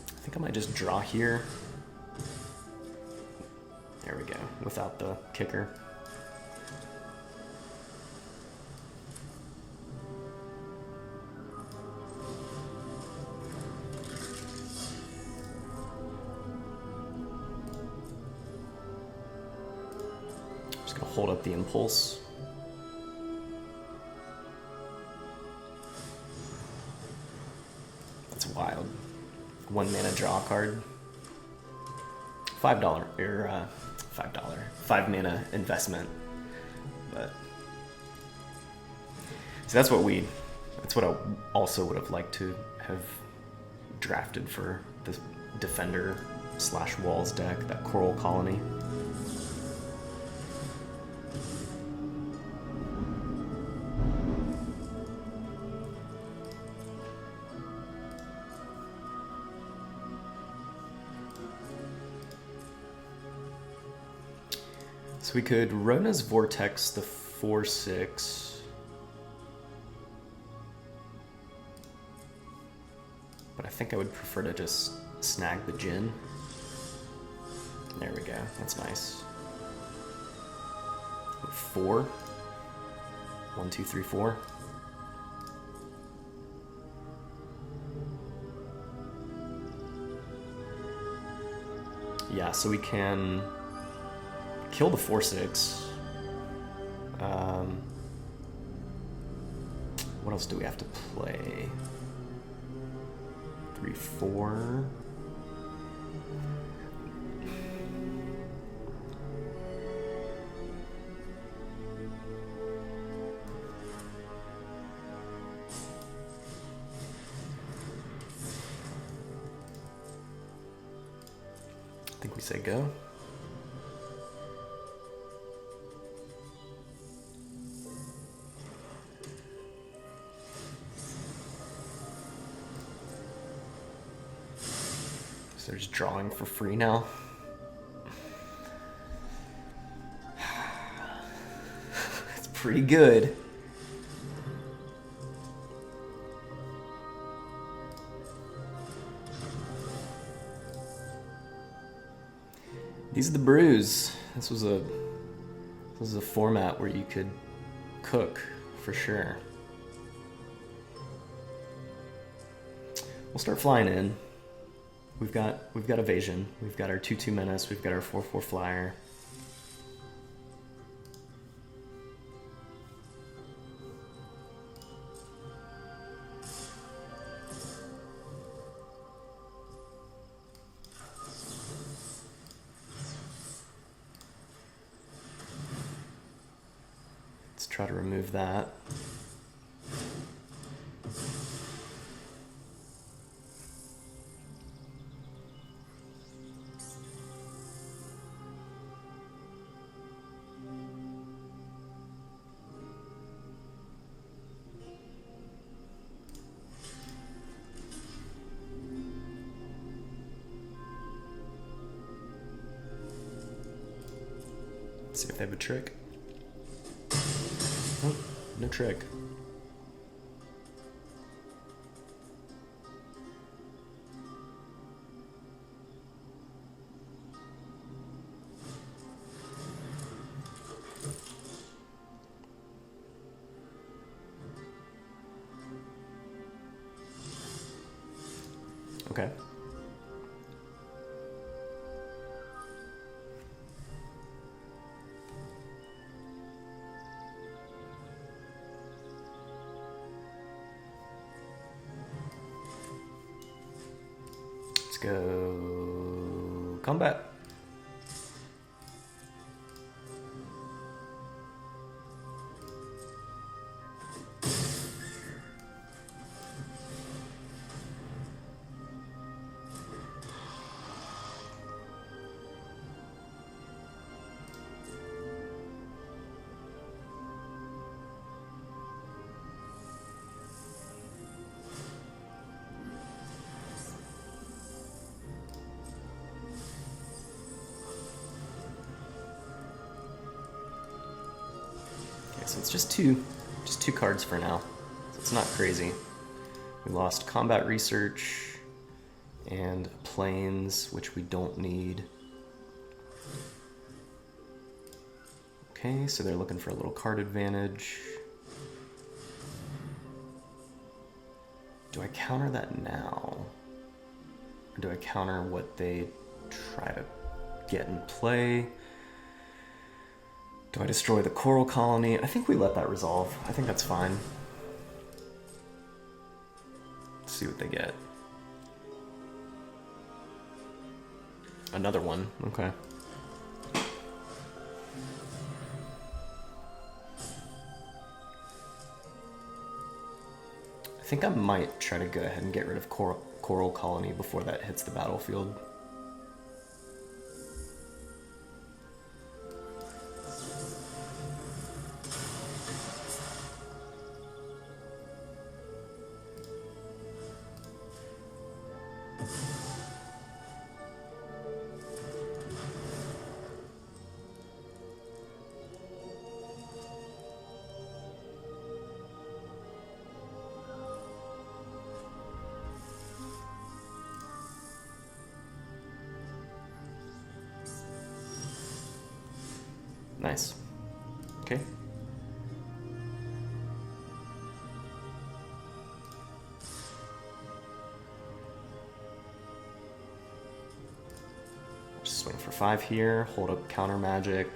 I think I might just draw here. There we go, without the kicker. Just gonna hold up the impulse. That's wild. 1 mana draw card. $5 or $5. 5 mana investment. But so that's what I also would have liked to have drafted for the Defender / Walls deck, that Coral Colony. So we could Rona's Vortex the 4/6. But I think I would prefer to just snag the Djinn. There we go, that's nice. 4. 1, 2, 3, 4. Yeah, so we can kill the 4/6. What else do we have to play? 3, 4. I think we say go. So they're just drawing for free now. It's pretty good. These are the brews. This was a format where you could cook for sure. We'll start flying in. We've got evasion. We've got our 2/2 menace. We've got our 4/4 flyer. Let's try to remove that. See if they have a trick. Oh, no trick. Okay. Let's go combat. So it's just two cards for now. So it's not crazy. We lost combat research and planes, which we don't need. Okay, so they're looking for a little card advantage. Do I counter that now? Or do I counter what they try to get in play? Do I destroy the Coral Colony? I think we let that resolve. I think that's fine. Let's see what they get. Another one, okay. I think I might try to go ahead and get rid of Coral Colony before that hits the battlefield. Nice. Okay. Just swing for 5 here, hold up counter magic.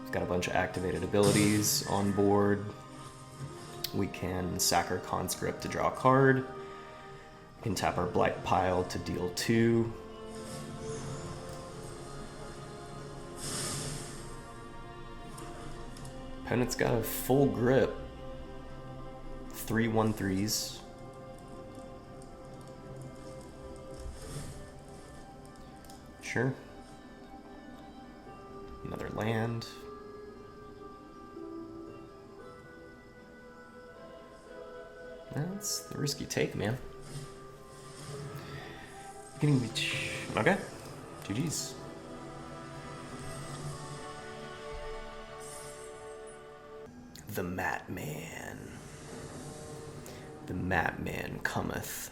We've got a bunch of activated abilities on board. We can sack our conscript to draw a card. We can tap our blight pile to deal 2. Opponent's got a full grip. 3 1/3s. Sure. Another land. That's the risky take, man. Getting beach. Okay. GG's. The Matman. The Matman cometh.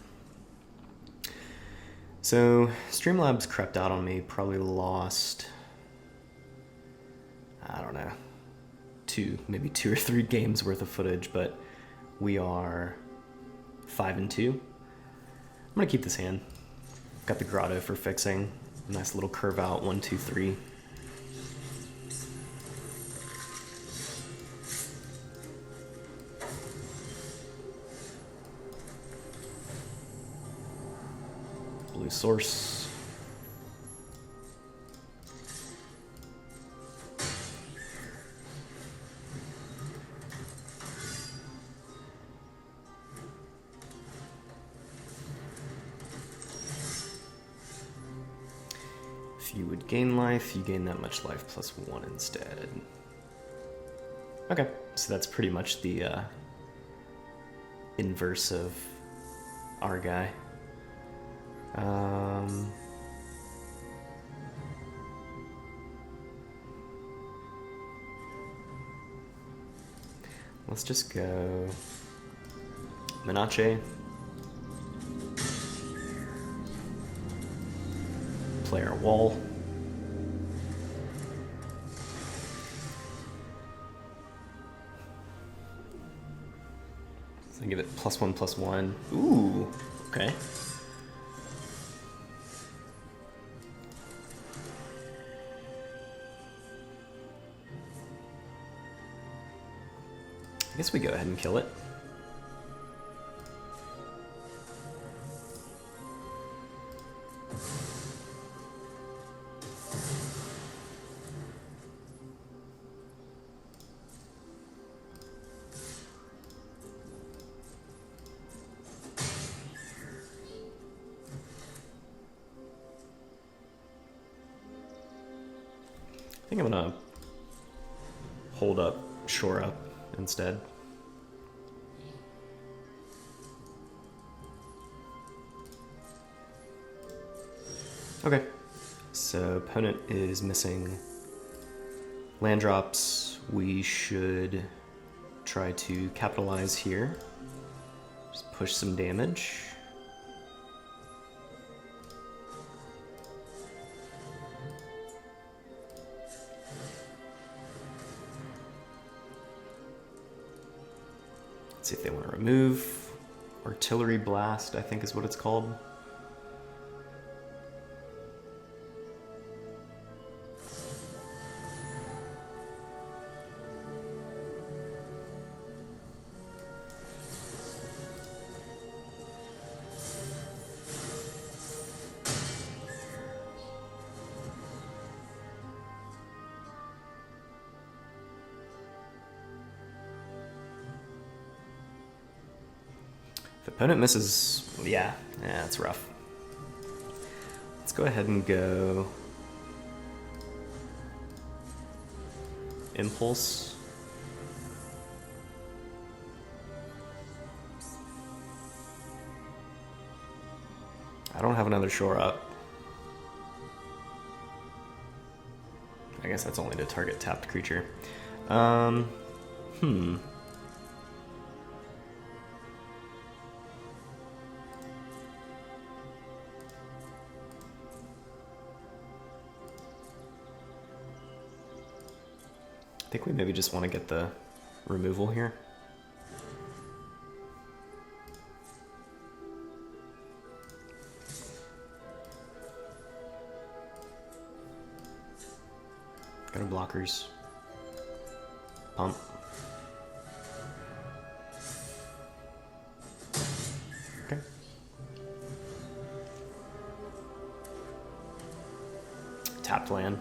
So, Streamlabs crept out on me, probably lost, I don't know, maybe 2 or 3 games worth of footage, but we are 5-2. I'm gonna keep this hand. Got the Grotto for fixing. Nice little curve out, 1, 2, 3. Blue source. If you would gain life, you gain that much life plus 1 instead. Okay, so that's pretty much the inverse of our guy. Let's just go Menace, play our wall. So give it +1/+1. Ooh, okay. I guess we go ahead and kill it. I think I'm gonna hold up, shore up instead. Okay, so opponent is missing land drops. We should try to capitalize here. Just push some damage. Let's see if they want to remove. Artillery Blast, I think is what it's called. If the opponent misses, yeah, it's rough. Let's go ahead and go Impulse. I don't have another shore up. I guess that's only to target tapped creature. I think we maybe just want to get the removal here. Go to blockers. Pump. Okay. Tapped land.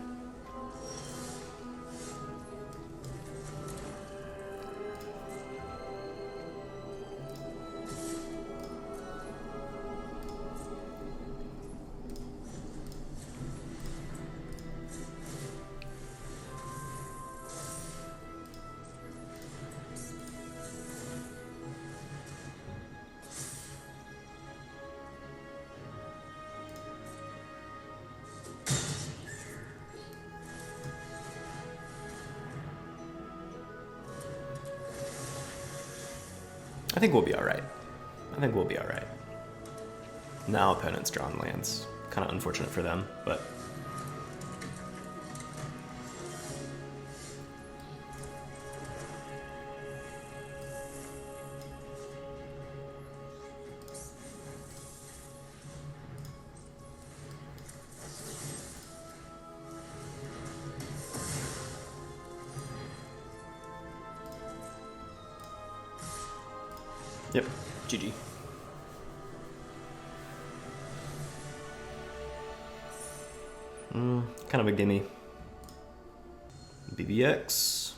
I think we'll be alright. I think we'll be alright. Now opponent's drawn lands. Kind of unfortunate for them, but... Yep, GG. Kind of a gimme. BBX.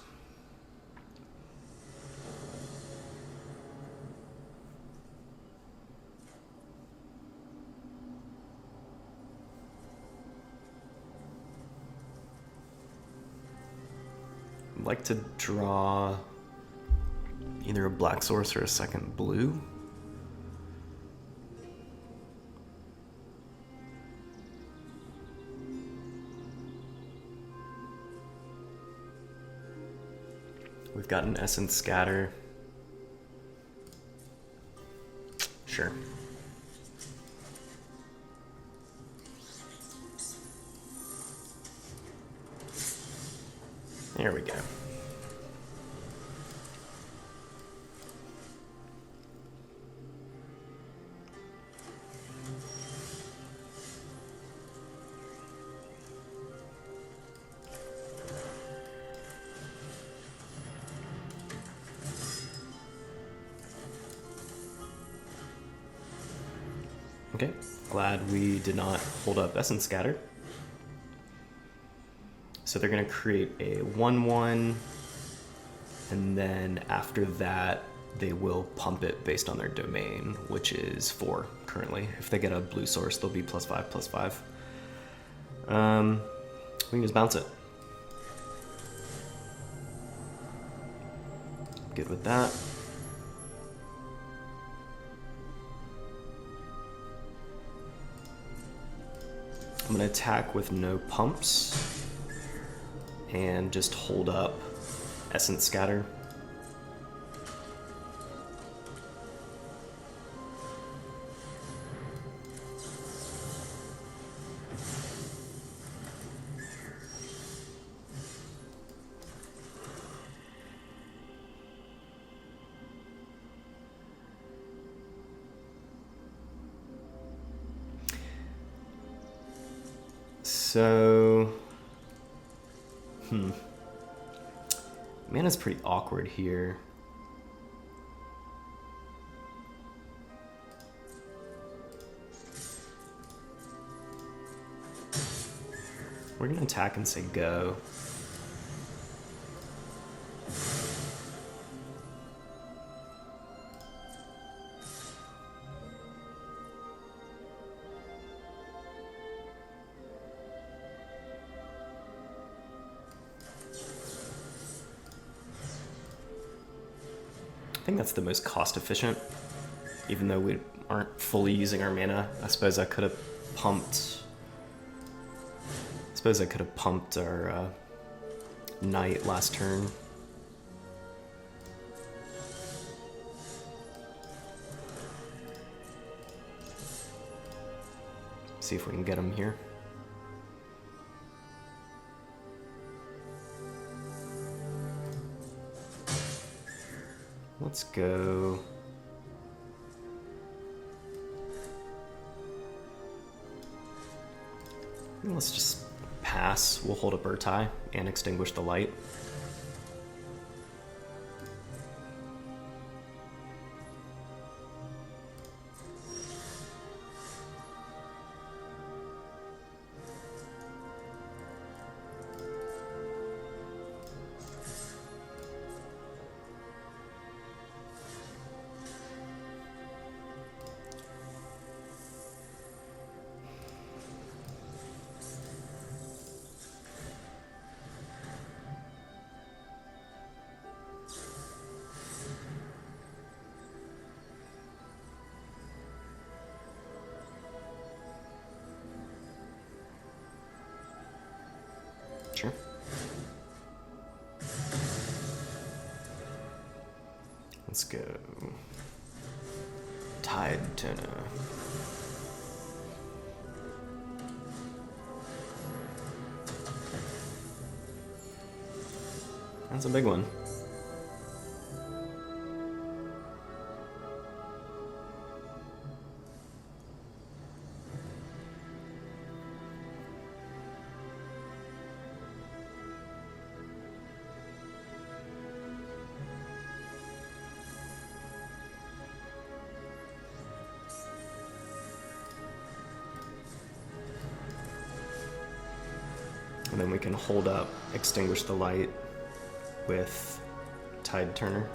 I'd like to draw either a black source or a second blue. We've got an Essence Scatter. Sure. There we go. Okay, glad we did not hold up Essence Scatter. So they're gonna create a 1/1, and then after that, they will pump it based on their domain, which is 4 currently. If they get a blue source, they'll be +5/+5. We can just bounce it. Good with that. I'm gonna attack with no pumps and just hold up Essence Scatter. So, mana's pretty awkward here. We're gonna attack and say go. think that's the most cost efficient, even though we aren't fully using our mana. I suppose I could have pumped our knight last turn. See if we can get him here. Let's go. Let's just pass. We'll hold up Urtai and extinguish the light. Sure. Let's go. Tide Turner. That's a big one. And then we can hold up, extinguish the light with Tide Turner.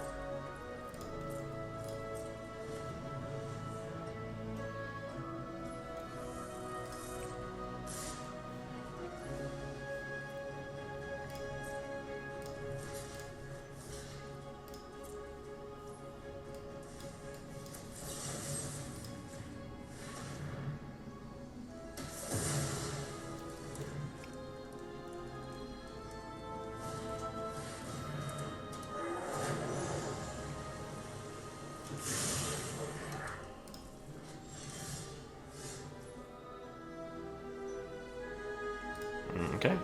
Okay.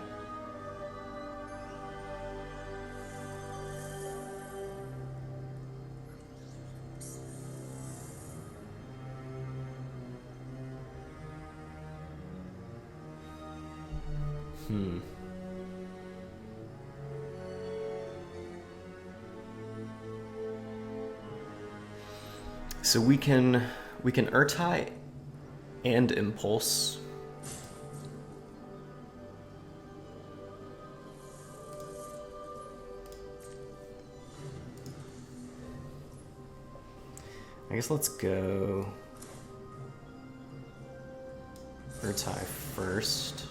So we can Urtai and Impulse. I guess let's go Urtai first.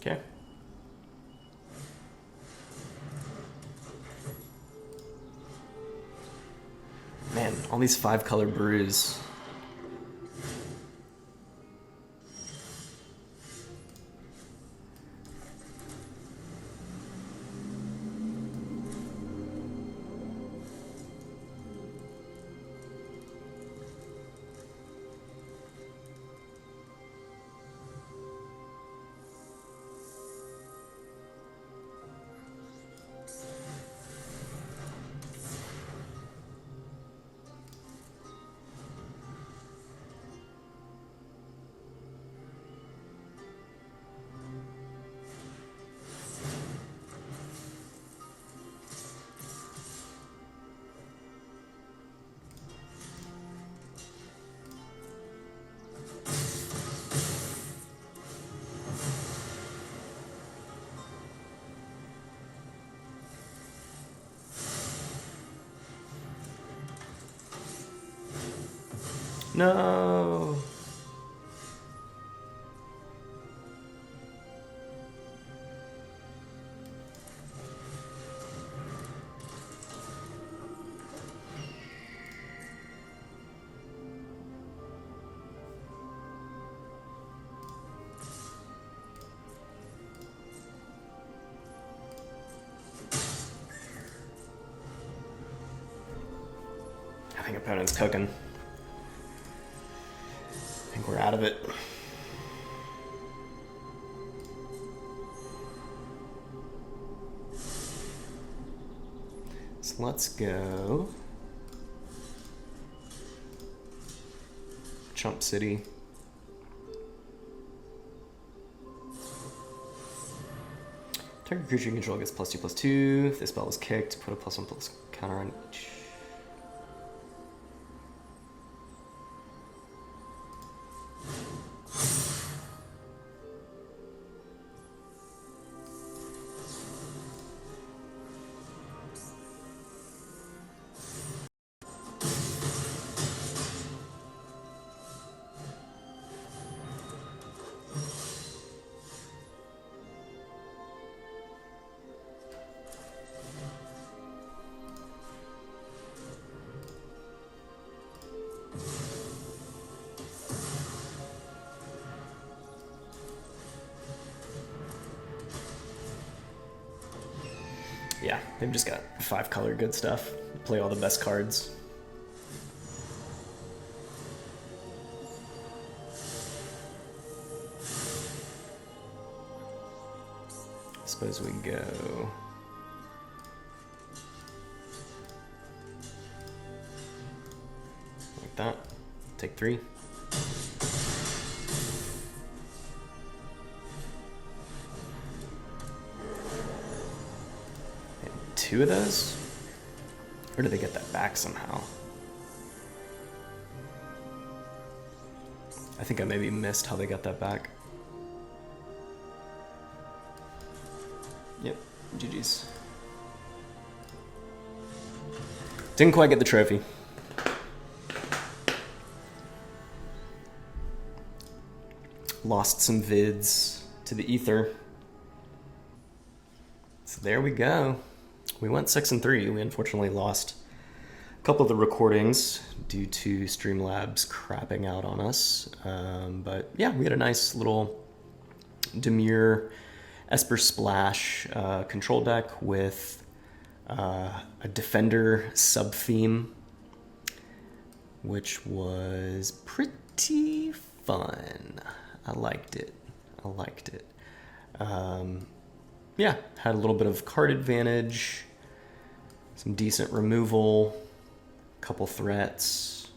Okay. Man, all these 5-color brews. No. I think opponent's cooking. I think we're out of it. So let's go Chump City. Target creature you control gets +2/+2. If this spell is kicked, put a +1/+ counter on each. Yeah, they've just got 5-color good stuff. Play all the best cards. Suppose we go like that. Take 3. And 2 of those? Or do they get that back somehow? I think I maybe missed how they got that back. Yep, GG's. Didn't quite get the trophy. Lost some vids to the ether. So there we go. We went 6-3. We unfortunately lost a couple of the recordings due to Streamlabs crapping out on us. But yeah, we had a nice little Dimir Esper Splash control deck with a Defender sub-theme, which was pretty fun. I liked it. Yeah, had a little bit of card advantage, some decent removal, a couple threats.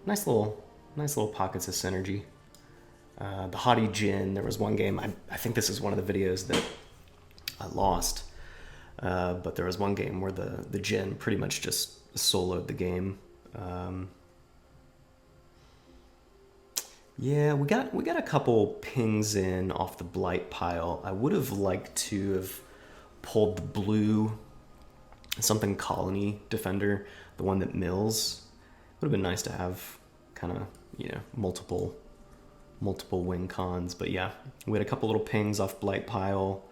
Nice little pockets of synergy. The Haughty Jin, there was one game, I think this is one of the videos that I lost, but there was one game where the Jin pretty much just soloed the game. Yeah, we got a couple pings in off the Blight pile. I would have liked to have pulled the blue something Colony Defender, the one that mills. Would have been nice to have kind of, you know, multiple win cons. But yeah, we had a couple little pings off Blight pile.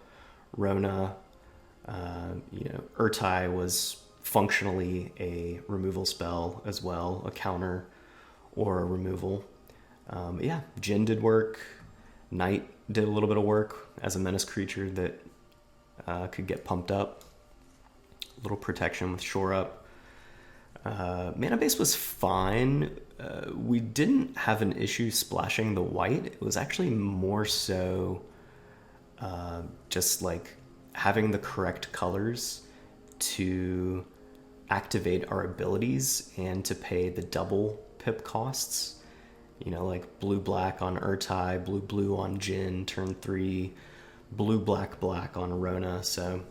Rona, you know, Urtai was functionally a removal spell as well, a counter or a removal. But yeah, Jin did work. Knight did a little bit of work as a menace creature that could get pumped up. A little protection with Shore Up. Mana base was fine. We didn't have an issue splashing the white. It was actually more so just like having the correct colors to activate our abilities and to pay the double pip costs. You know, like blue-black on Urtai, blue-blue on Jin, turn 3, blue-black-black on Rona. So,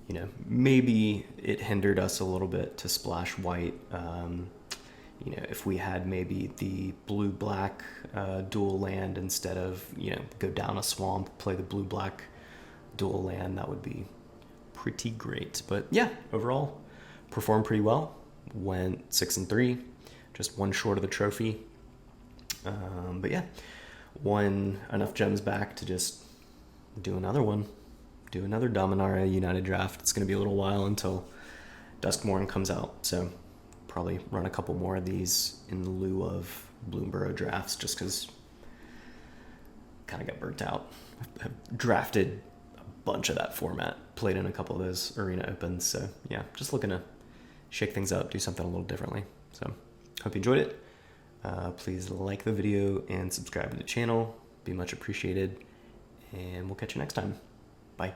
you know, maybe it hindered us a little bit to splash white. You know, if we had maybe the blue-black dual land instead of, you know, go down a swamp, play the blue-black dual land, that would be pretty great. But yeah, overall, performed pretty well. Went 6-3, just one short of the trophy. But yeah, won enough gems back to just do another one. Do another Dominaria United draft. It's going to be a little while until Duskmorn comes out, so probably run a couple more of these in lieu of Bloomburrow drafts, just because kind of got burnt out. I've drafted a bunch of that format, played in a couple of those arena opens, so yeah, just looking to shake things up, do something a little differently. So hope you enjoyed it. Please like the video and subscribe to the channel. Be much appreciated, and we'll catch you next time. Bye.